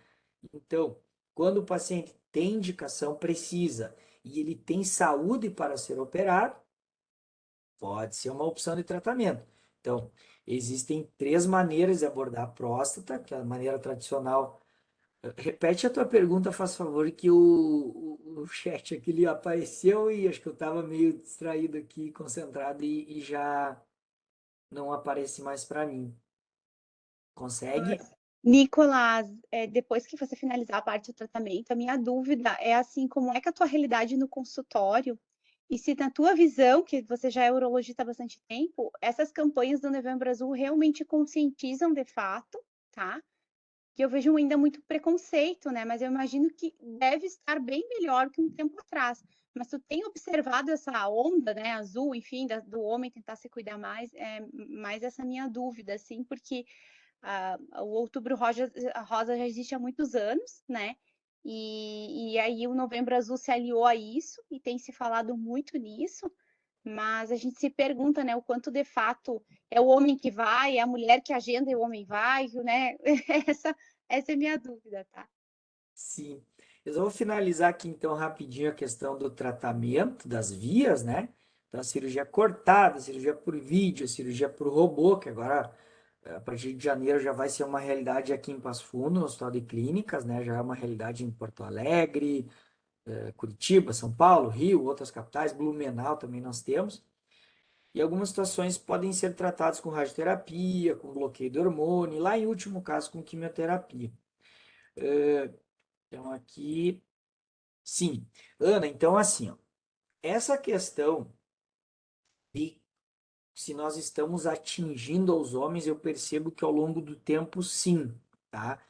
Então, quando o paciente tem indicação precisa e ele tem saúde para ser operado, pode ser uma opção de tratamento. Então, existem 3 maneiras de abordar a próstata, que é a maneira tradicional. Repete a tua pergunta, faz favor, que o chat aqui ele apareceu e acho que eu estava meio distraído aqui, concentrado e já não aparece mais para mim. Consegue? Nicolas, depois que você finalizar a parte do tratamento, a minha dúvida é assim, como é que é a tua realidade no consultório? E se na tua visão, que você já é urologista há bastante tempo, essas campanhas do Novembro Azul realmente conscientizam de fato, tá? Que eu vejo ainda muito preconceito, né? Mas eu imagino que deve estar bem melhor que um tempo atrás. Mas tu tem observado essa onda, né, azul, enfim, do homem tentar se cuidar mais? É mais essa minha dúvida, assim, porque o Outubro Rosa já existe há muitos anos, né? E aí o Novembro Azul se aliou a isso e tem se falado muito nisso, mas a gente se pergunta, né, o quanto de fato é o homem que vai, é a mulher que agenda e o homem vai, né? Essa é a minha dúvida, tá? Sim. Eu vou finalizar aqui então rapidinho a questão do tratamento das vias, né? Então, a cirurgia cortada, a cirurgia por vídeo, a cirurgia por robô, que agora, a partir de janeiro, já vai ser uma realidade aqui em Passo Fundo, no Hospital de Clínicas, né? Já é uma realidade em Porto Alegre, Curitiba, São Paulo, Rio, outras capitais, Blumenau também nós temos. E algumas situações podem ser tratadas com radioterapia, com bloqueio do hormônio, e lá em último caso com quimioterapia. Então aqui, sim. Ana, então assim, ó, essa questão de se nós estamos atingindo os homens, eu percebo que ao longo do tempo, sim, tá?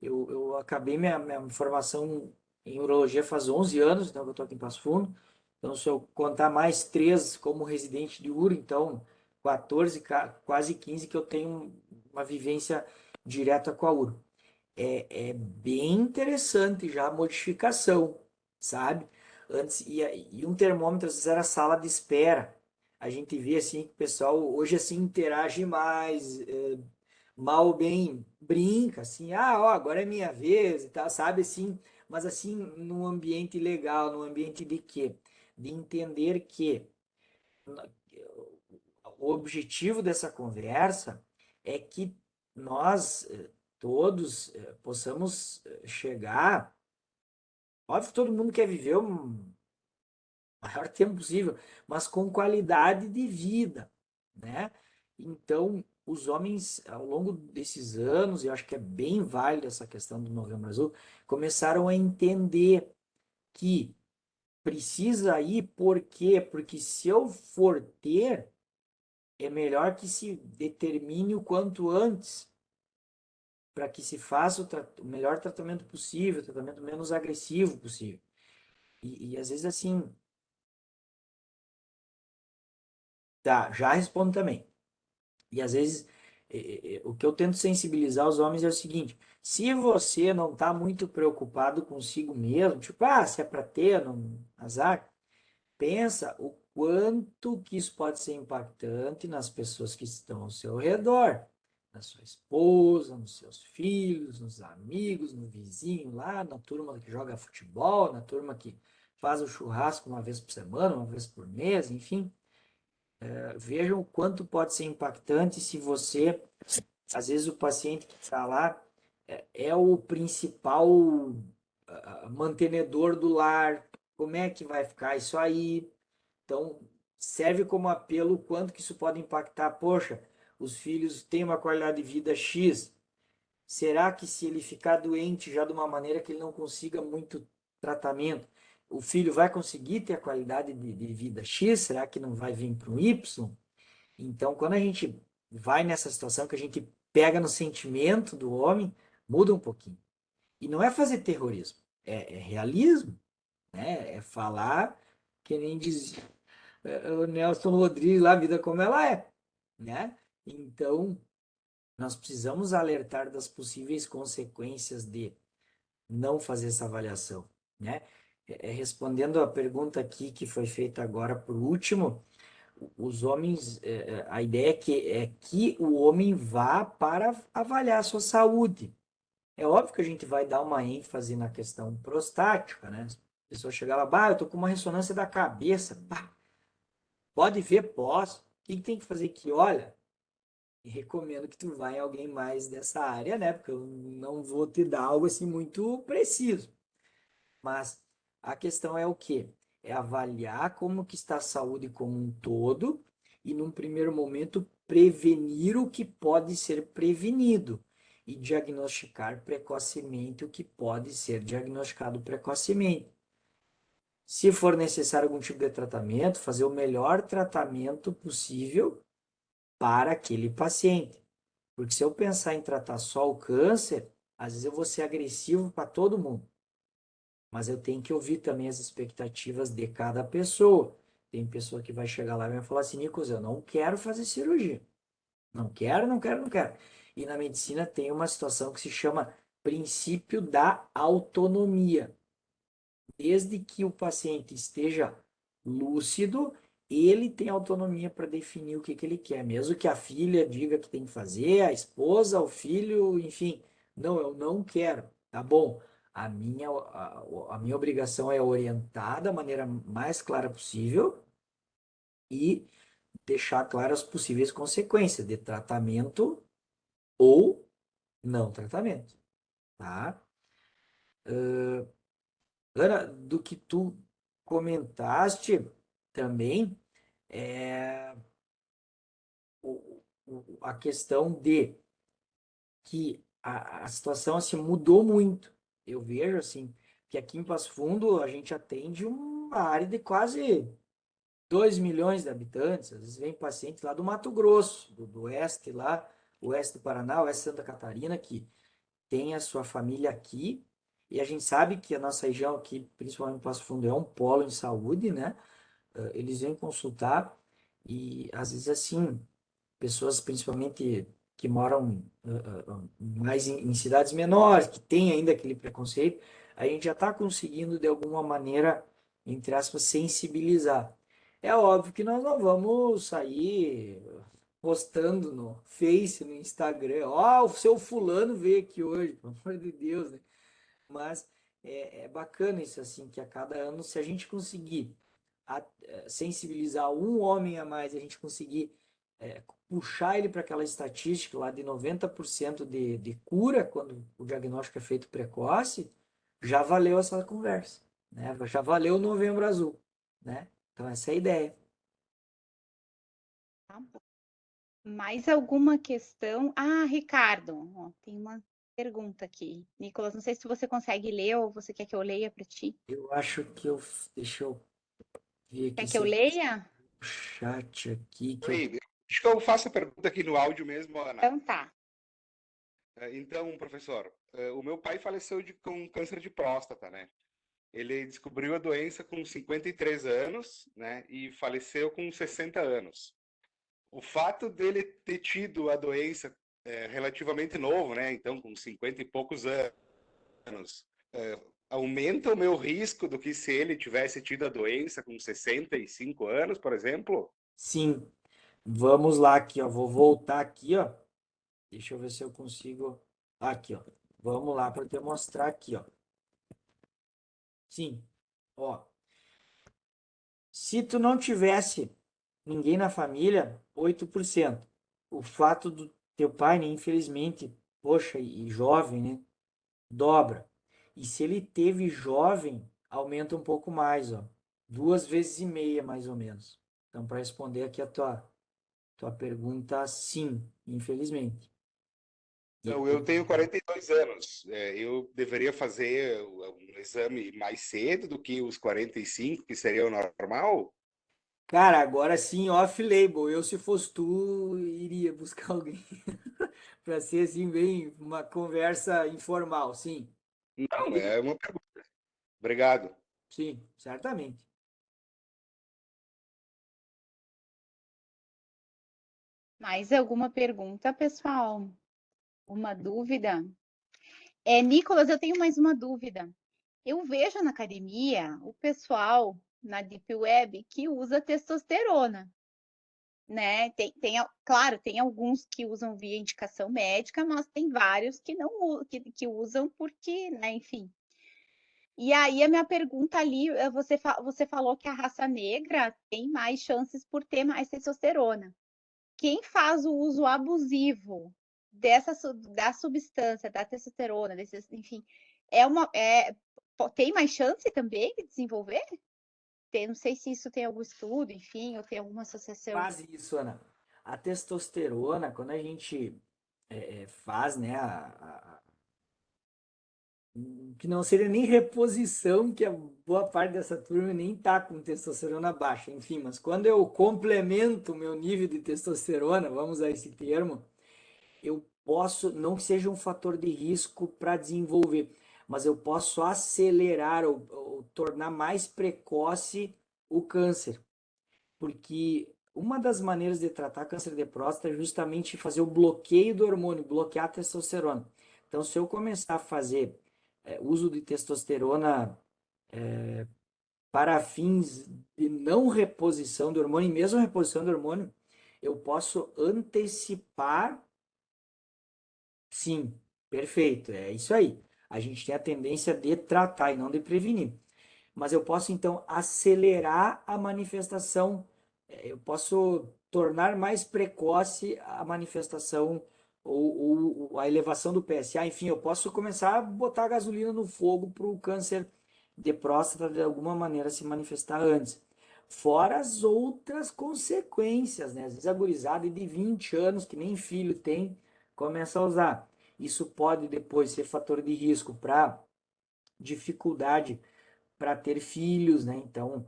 Eu acabei minha formação em urologia faz 11 anos, então eu estou aqui em Passo Fundo. Então, se eu contar mais 3 como residente de uro, então 14, quase 15 que eu tenho uma vivência direta com a uro. É bem interessante já a modificação, sabe? Antes, e um termômetro, às vezes, era sala de espera. A gente vê, assim, que o pessoal hoje, assim, interage mais, mal ou bem, brinca, assim, ó, agora é minha vez e tal, sabe, assim, mas, assim, num ambiente legal, num ambiente de quê? De entender que o objetivo dessa conversa é que nós todos possamos chegar. Óbvio que todo mundo quer viver o maior tempo possível, mas com qualidade de vida, né? Então, os homens, ao longo desses anos, e eu acho que é bem válido essa questão do Novembro Azul, começaram a entender que precisa ir, por quê? Porque se eu for ter, é melhor que se determine o quanto antes, para que se faça o melhor tratamento possível, o tratamento menos agressivo possível. E às vezes assim, tá, já respondo também. E às vezes o que eu tento sensibilizar os homens é o seguinte: se você não está muito preocupado consigo mesmo, tipo, se é para ter, não, azar, pensa o quanto que isso pode ser impactante nas pessoas que estão ao seu redor, na sua esposa, nos seus filhos, nos amigos, no vizinho lá, na turma que joga futebol, na turma que faz o churrasco uma vez por semana, uma vez por mês, enfim. Vejam o quanto pode ser impactante se você, às vezes o paciente que está lá é o principal mantenedor do lar, como é que vai ficar isso aí? Então, serve como apelo o quanto que isso pode impactar. Poxa, os filhos têm uma qualidade de vida X. Será que se ele ficar doente já de uma maneira que ele não consiga muito tratamento, o filho vai conseguir ter a qualidade de vida X? Será que não vai vir para um Y? Então, quando a gente vai nessa situação que a gente pega no sentimento do homem, muda um pouquinho. E não é fazer terrorismo, é realismo, né? É falar que nem dizia o Nelson Rodrigues lá, a vida como ela é, né? Então, nós precisamos alertar das possíveis consequências de não fazer essa avaliação, né? Respondendo a pergunta aqui que foi feita agora por último, os homens, a ideia é que o homem vá para avaliar a sua saúde. É óbvio que a gente vai dar uma ênfase na questão prostática, né? A pessoa chega lá, eu tô com uma ressonância da cabeça, pode ver, posso. O que tem que fazer aqui? Olha, recomendo que tu vá em alguém mais dessa área, né? Porque eu não vou te dar algo assim muito preciso. Mas a questão é o quê? É avaliar como que está a saúde como um todo e, num primeiro momento, prevenir o que pode ser prevenido e diagnosticar precocemente o que pode ser diagnosticado precocemente. Se for necessário algum tipo de tratamento, fazer o melhor tratamento possível para aquele paciente. Porque se eu pensar em tratar só o câncer, às vezes eu vou ser agressivo para todo mundo. Mas eu tenho que ouvir também as expectativas de cada pessoa. Tem pessoa que vai chegar lá e vai falar assim, Nicolas, eu não quero fazer cirurgia. Não quero, não quero, não quero. E na medicina tem uma situação que se chama princípio da autonomia. Desde que o paciente esteja lúcido, ele tem autonomia para definir o que ele quer, mesmo que a filha diga que tem que fazer, a esposa, o filho, enfim. Não, eu não quero. Tá bom. A minha obrigação é orientar da maneira mais clara possível e deixar claras as possíveis consequências de tratamento ou não tratamento, tá? Ana, do que tu comentaste também, é a questão de que a situação assim, mudou muito. Eu vejo assim, que aqui em Passo Fundo a gente atende uma área de quase 2 milhões de habitantes. Às vezes vem pacientes lá do Mato Grosso, do oeste lá, oeste do Paraná, oeste de Santa Catarina, que tem a sua família aqui. E a gente sabe que a nossa região aqui, principalmente em Passo Fundo, é um polo em saúde, né? Eles vêm consultar e às vezes assim, pessoas principalmente que moram mais em cidades menores, que tem ainda aquele preconceito, a gente já está conseguindo de alguma maneira entre aspas, sensibilizar. É óbvio que nós não vamos sair postando no Face, no Instagram, ó, o seu fulano veio aqui hoje, pelo amor de Deus, né? Mas é bacana isso, assim, que a cada ano, se a gente conseguir sensibilizar um homem a mais, a gente conseguir puxar ele para aquela estatística lá de 90% de cura, quando o diagnóstico é feito precoce, já valeu essa conversa, né? Já valeu o Novembro Azul, né? Então essa é a ideia. Tá bom. Mais alguma questão? Ah, Ricardo, ó, tem uma pergunta aqui. Nicolas, não sei se você consegue ler ou você quer que eu leia para ti. Eu acho que deixa eu ver Quer aqui que eu se eu leia? o chat aqui que eu Oi, acho que eu faço a pergunta aqui no áudio mesmo, Ana. Então tá. Então, professor, o meu pai faleceu com câncer de próstata, né? Ele descobriu a doença com 53 anos, né? E faleceu com 60 anos. O fato dele ter tido a doença relativamente novo, né? Então, com 50 e poucos anos, aumenta o meu risco do que se ele tivesse tido a doença com 65 anos, por exemplo? sim, vamos lá aqui, ó, vou voltar aqui, ó. Deixa eu ver se eu consigo aqui, ó. Vamos lá para eu te mostrar aqui, ó. Sim, ó. Se tu não tivesse ninguém na família, 8%. O fato do teu pai, né, infelizmente, poxa, e jovem, né, dobra. E se ele teve jovem, aumenta um pouco mais, ó. 2,5 vezes, mais ou menos. Então, para responder aqui a tua pergunta, sim, infelizmente. Então, eu tenho 42 anos. Eu deveria fazer um exame mais cedo do que os 45, que seria o normal? Cara, agora sim, off-label. Eu, se fosse tu, iria buscar alguém para ser assim, bem, uma conversa informal. Sim, Não, é uma pergunta. Obrigado. sim, certamente. Mais alguma pergunta, pessoal? Uma dúvida? Nicolas, eu tenho mais uma dúvida. Eu vejo na academia o pessoal na Deep Web que usa testosterona, né? Claro, tem alguns que usam via indicação médica, mas tem vários que não que usam porque, né, enfim. E aí a minha pergunta ali, você falou que a raça negra tem mais chances por ter mais testosterona. Quem faz o uso abusivo da substância, da testosterona, enfim, tem mais chance também de desenvolver? Não sei se isso tem algum estudo, enfim, ou tem alguma associação. Quase isso, Ana. A testosterona, quando a gente faz, né, que não seria nem reposição, que a boa parte dessa turma nem tá com testosterona baixa, enfim, mas quando eu complemento o meu nível de testosterona, vamos usar esse termo, eu posso, não que seja um fator de risco para desenvolver, mas eu posso acelerar ou tornar mais precoce o câncer, porque uma das maneiras de tratar câncer de próstata é justamente fazer o bloqueio do hormônio, bloquear a testosterona. Então, se eu começar a fazer uso de testosterona para fins de não reposição do hormônio, e mesmo reposição do hormônio, eu posso antecipar. Sim, perfeito, é isso aí. A gente tem a tendência de tratar e não de prevenir. Mas eu posso então acelerar a manifestação, eu posso tornar mais precoce a manifestação ou a elevação do PSA, enfim, eu posso começar a botar gasolina no fogo para o câncer de próstata de alguma maneira se manifestar antes. Fora as outras consequências, né? Às vezes a gurizada de 20 anos, que nem filho tem, começa a usar. Isso pode depois ser fator de risco para dificuldade para ter filhos, né? Então,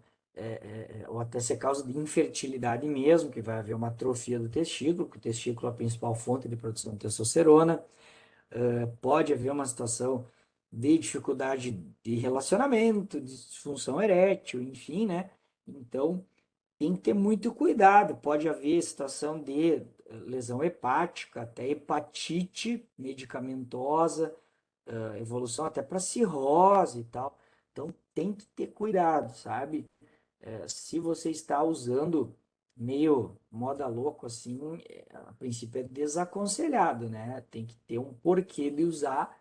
ou até ser causa de infertilidade mesmo, que vai haver uma atrofia do testículo, porque o testículo é a principal fonte de produção de testosterona. Pode haver uma situação de dificuldade de relacionamento, de disfunção erétil, enfim, né? Então, tem que ter muito cuidado. Pode haver situação de lesão hepática, até hepatite medicamentosa, evolução até para cirrose e tal. Então tem que ter cuidado, sabe? Se você está usando meio moda louco assim, a princípio é desaconselhado, né? Tem que ter um porquê de usar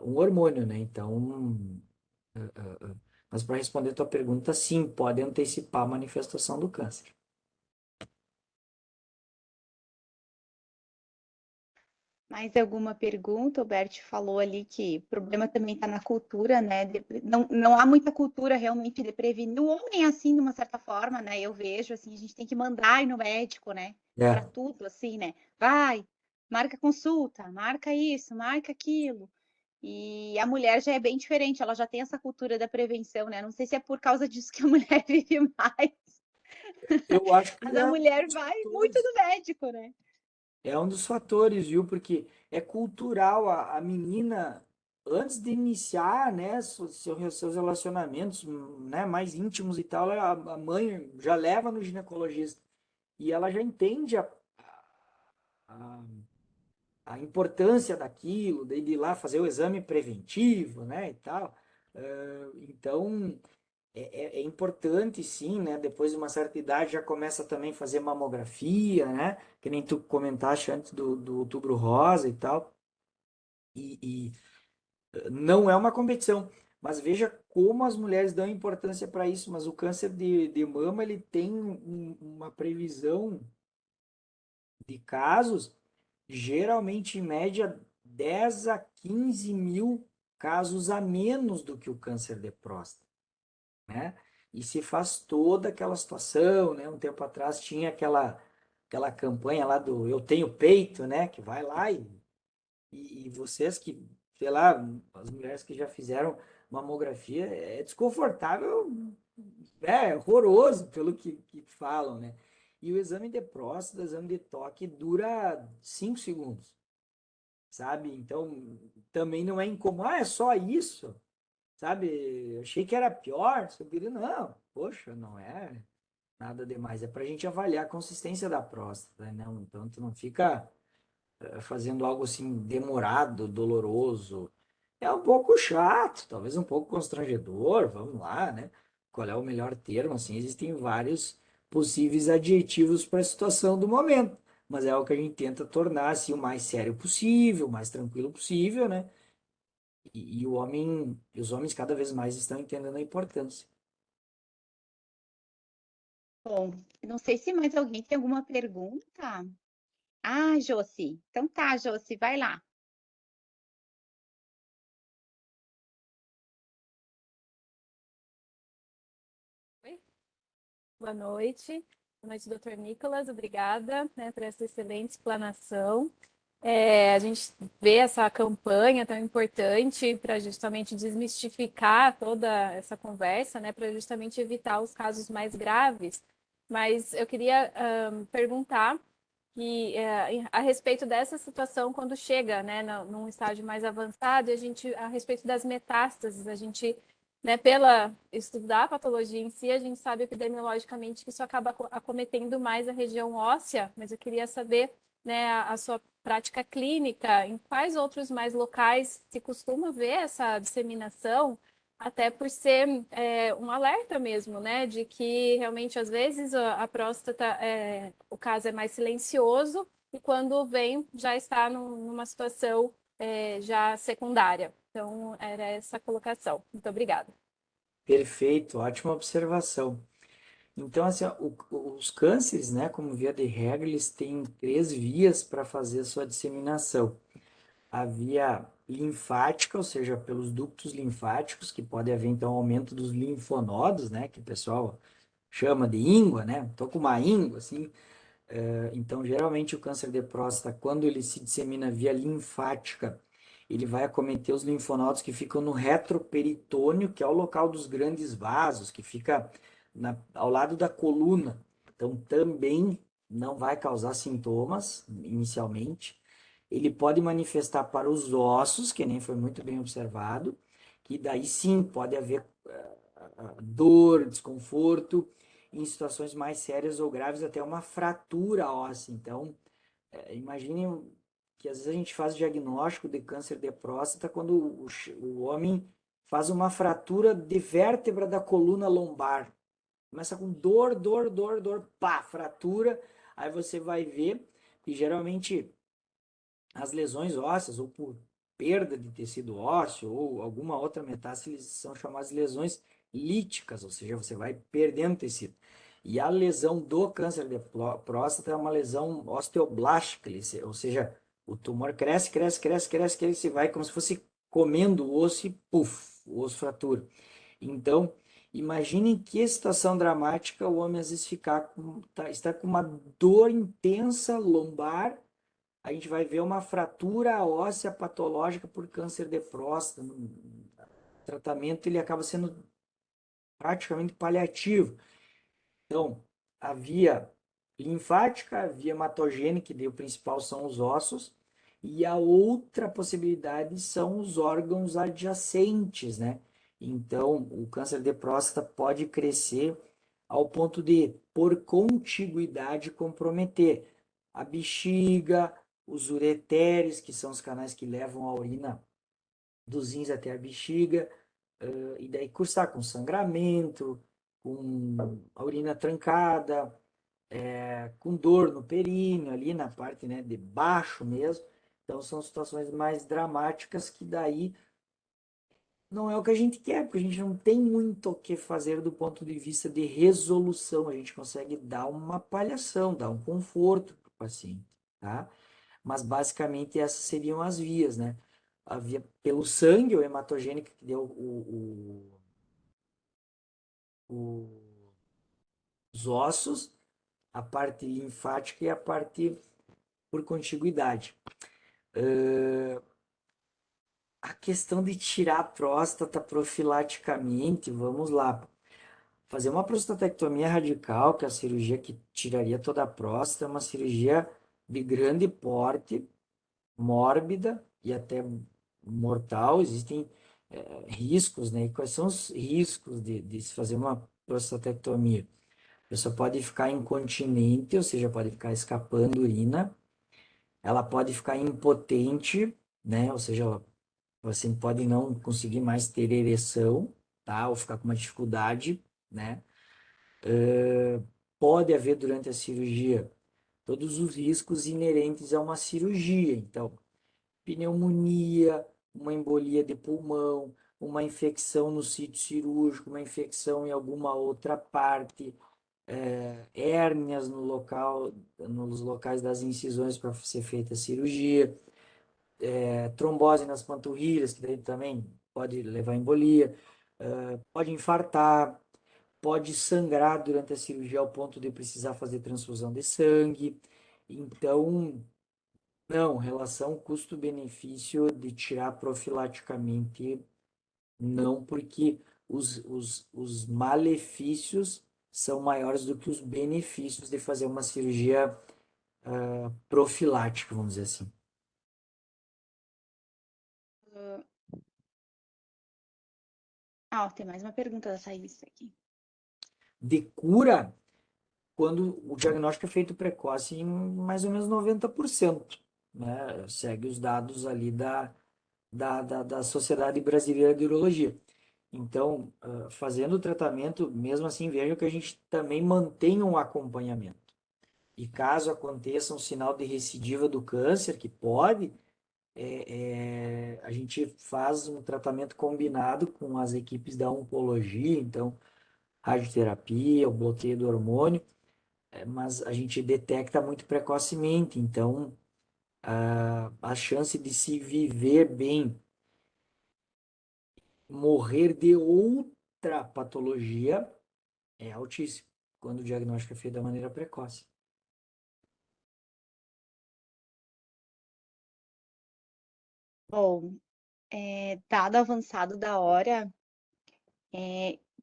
um hormônio, né? Então, mas para responder a tua pergunta, sim, pode antecipar a manifestação do câncer. Mais alguma pergunta? O Bert falou ali que o problema também está na cultura, né? Não há muita cultura realmente de prevenir. O homem é assim, de uma certa forma, né? Eu vejo, assim, a gente tem que mandar ir no médico, né? Para É, tudo, assim, né? Vai, marca consulta, marca isso, marca aquilo. E a mulher já é bem diferente, ela já tem essa cultura da prevenção, né? Não sei se é por causa disso que a mulher vive mais, eu acho que mas a é um mulher dos vai muito fatores. no médico, né? É um dos fatores, viu? Porque é cultural a menina, antes de iniciar, né, seus relacionamentos, né, mais íntimos e tal, a mãe já leva no ginecologista e ela já entende a, a importância daquilo, de ir lá fazer o exame preventivo, né, e tal. Então, é importante, sim, né? Depois de uma certa idade já começa também a fazer mamografia, né? Que nem tu comentaste antes do Outubro Rosa e tal. E não é uma competição, mas veja como as mulheres dão importância para isso. Mas o câncer de mama, ele tem uma previsão de casos, geralmente em média 10 a 15 mil casos a menos do que o câncer de próstata, né? E se faz toda aquela situação, né? Um tempo atrás tinha aquela campanha lá do Eu Tenho Peito, né? Que vai lá e vocês que, sei lá, as mulheres que já fizeram mamografia, é desconfortável, é horroroso pelo que falam, né? E o exame de próstata, o exame de toque dura 5 segundos, sabe? Então, também não é incomum. Ah, é só isso? Sabe? Eu achei que era pior. Não, poxa, não é nada demais. É para a gente avaliar a consistência da próstata, né? Então, tu não fica fazendo algo assim demorado, doloroso. É um pouco chato, talvez um pouco constrangedor, vamos lá, né? Qual é o melhor termo? Assim, existem vários possíveis adjetivos para a situação do momento, mas é o que a gente tenta tornar assim o mais sério possível, o mais tranquilo possível, né? E os homens cada vez mais estão entendendo a importância. Bom, não sei se mais alguém tem alguma pergunta. Ah, Josi. Então tá, Josi, vai lá. Oi, boa noite. Boa noite, doutor Nicolas. Obrigada, né, por essa excelente explanação. A gente vê essa campanha tão importante para justamente desmistificar toda essa conversa, né, para justamente evitar os casos mais graves. Mas eu queria perguntar a respeito dessa situação quando chega, né, num estágio mais avançado, a respeito das metástases, a gente, né, pela estudar a patologia em si, a gente sabe epidemiologicamente que isso acaba acometendo mais a região óssea, mas eu queria saber, né, a sua prática clínica, em quais outros mais locais se costuma ver essa disseminação, até por ser um alerta mesmo, né, de que realmente às vezes a próstata, o caso é mais silencioso e quando vem já está numa situação já secundária. Então, era essa a colocação. Muito obrigada. Perfeito, ótima observação. Então, assim, ó, os cânceres, né, como via de regra, eles têm três vias para fazer a sua disseminação. A via linfática, ou seja, pelos ductos linfáticos, que pode haver, então, aumento dos linfonodos, né, que o pessoal chama de íngua, né, tô com uma íngua, assim. Então, geralmente, o câncer de próstata, quando ele se dissemina via linfática, ele vai acometer os linfonodos que ficam no retroperitônio, que é o local dos grandes vasos, que fica ao lado da coluna. Então, também não vai causar sintomas inicialmente. Ele pode manifestar para os ossos, que nem foi muito bem observado, que daí sim pode haver dor, desconforto, em situações mais sérias ou graves, até uma fratura óssea. Então, imagine que às vezes a gente faz diagnóstico de câncer de próstata quando o homem faz uma fratura de vértebra da coluna lombar. Começa com dor, pá, fratura. Aí você vai ver que geralmente as lesões ósseas, ou por perda de tecido ósseo, ou alguma outra metástase, são chamadas lesões líticas, ou seja, você vai perdendo tecido. E a lesão do câncer de próstata é uma lesão osteoblástica, ou seja, o tumor cresce, vai como se fosse comendo o osso e puf, o osso fratura. Então, imaginem que situação dramática o homem às vezes está com uma dor intensa lombar. A gente vai ver uma fratura óssea patológica por câncer de próstata. O tratamento ele acaba sendo praticamente paliativo. Então, a via linfática, a via hematogênica, que o principal são os ossos, e a outra possibilidade são os órgãos adjacentes, né? Então, o câncer de próstata pode crescer ao ponto de, por contiguidade, comprometer a bexiga, os ureteres, que são os canais que levam a urina dos rins até a bexiga, e daí cursar com sangramento, com a urina trancada, com dor no períneo, ali na parte, né, de baixo mesmo. Então são situações mais dramáticas que daí não é o que a gente quer, porque a gente não tem muito o que fazer do ponto de vista de resolução. A gente consegue dar uma paliação, dar um conforto para o paciente, tá? Mas basicamente essas seriam as vias, né? A via pelo sangue, ou hematogênica, que deu os ossos, a parte linfática e a parte por contiguidade. A questão de tirar a próstata profilaticamente, vamos lá. Fazer uma prostatectomia radical, que é a cirurgia que tiraria toda a próstata, é uma cirurgia de grande porte, mórbida e até mortal. Existem riscos, né? E quais são os riscos de se fazer uma prostatectomia? A pessoa pode ficar incontinente, ou seja, pode ficar escapando urina. Ela pode ficar impotente, né? Ou seja, você pode não conseguir mais ter ereção, tá? Ou ficar com uma dificuldade, né? Pode haver durante a cirurgia todos os riscos inerentes a uma cirurgia. Então, pneumonia, uma embolia de pulmão, uma infecção no sítio cirúrgico, uma infecção em alguma outra parte, hérnias no local, nos locais das incisões para ser feita a cirurgia, trombose nas panturrilhas, que daí também pode levar a embolia, pode infartar, pode sangrar durante a cirurgia ao ponto de precisar fazer transfusão de sangue. Então, não, relação custo-benefício de tirar profilaticamente, não, porque os malefícios são maiores do que os benefícios de fazer uma cirurgia profilática, vamos dizer assim. Tem mais uma pergunta da Thaís aqui. De cura, quando o diagnóstico é feito precoce em mais ou menos 90%, né? Segue os dados ali da Sociedade Brasileira de Urologia. Então, fazendo o tratamento, mesmo assim, vejo que a gente também mantém um acompanhamento. E caso aconteça um sinal de recidiva do câncer, que pode, a gente faz um tratamento combinado com as equipes da oncologia, então, radioterapia, o bloqueio do hormônio, mas a gente detecta muito precocemente, então, a chance de se viver bem, morrer de outra patologia é altíssimo, quando o diagnóstico é feito da maneira precoce. Bom, dado o avançado da hora,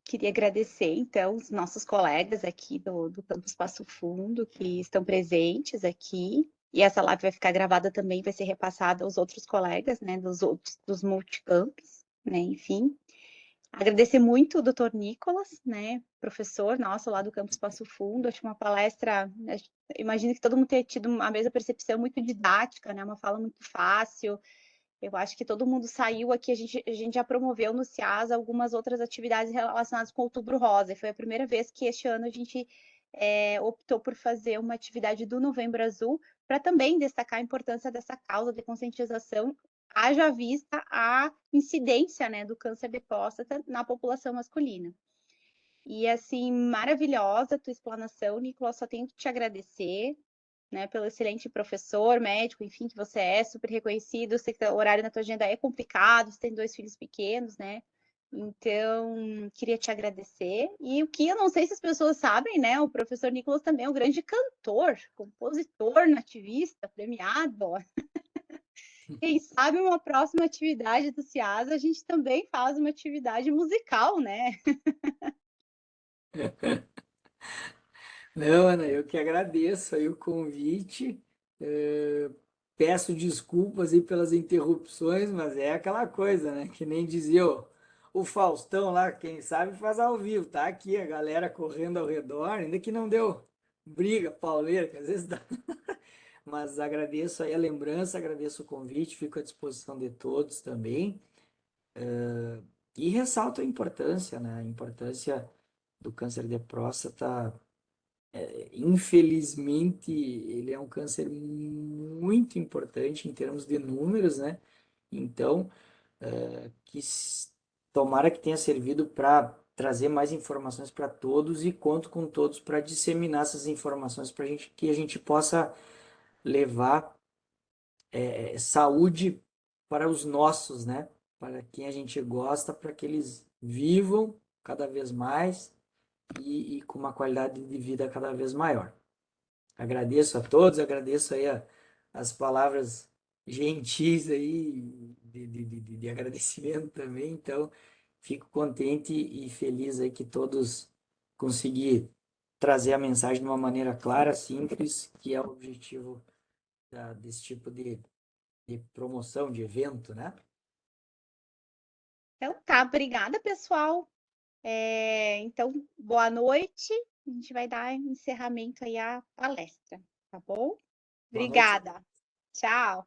queria agradecer, então, os nossos colegas aqui do Campus Passo Fundo, que estão presentes aqui, e essa live vai ficar gravada também, vai ser repassada aos outros colegas, né, dos multicampos, né, enfim. Agradecer muito o Dr. Nicolas, né, professor nosso lá do Campus Passo Fundo, acho uma palestra, imagino que todo mundo tenha tido a mesma percepção muito didática, né, uma fala muito fácil, Eu acho que todo mundo saiu aqui, a gente já promoveu no CIAS algumas outras atividades relacionadas com o Outubro Rosa, e foi a primeira vez que este ano a gente optou por fazer uma atividade do Novembro Azul, para também destacar a importância dessa causa de conscientização, haja vista a incidência, né, do câncer de próstata na população masculina. E assim, maravilhosa a tua explanação, Nicolas, só tenho que te agradecer, né, pelo excelente professor, médico, enfim, que você é, super reconhecido. Sei que o horário na tua agenda é complicado, você tem 2 filhos pequenos, né? Então, queria te agradecer. E o que eu não sei se as pessoas sabem, né? O professor Nicolas também é um grande cantor, compositor, nativista, premiado. Quem sabe uma próxima atividade do CIAS, a gente também faz uma atividade musical, né? Não, Ana, eu que agradeço aí o convite. eh, Peço desculpas aí pelas interrupções, mas é aquela coisa, né? Que nem dizia o Faustão lá, quem sabe faz ao vivo, tá aqui a galera correndo ao redor, ainda que não deu briga, pauleira, que às vezes dá. Mas agradeço aí a lembrança, agradeço o convite, fico à disposição de todos também. E ressalto a importância, né? A importância do câncer de próstata. Infelizmente, ele é um câncer muito importante em termos de números, né? Então, tomara que tenha servido para trazer mais informações para todos e conto com todos para disseminar essas informações para gente, que a gente possa levar saúde para os nossos, né? Para quem a gente gosta, para que eles vivam cada vez mais e com uma qualidade de vida cada vez maior. Agradeço a todos, agradeço aí as palavras gentis aí de agradecimento também. Então, fico contente e feliz aí que todos consegui trazer a mensagem de uma maneira clara, simples, que é o objetivo desse tipo de promoção, de evento, né? Então tá, obrigada, pessoal. Então, boa noite. A gente vai dar encerramento aí à palestra, tá bom? Boa noite. Obrigada. Tchau.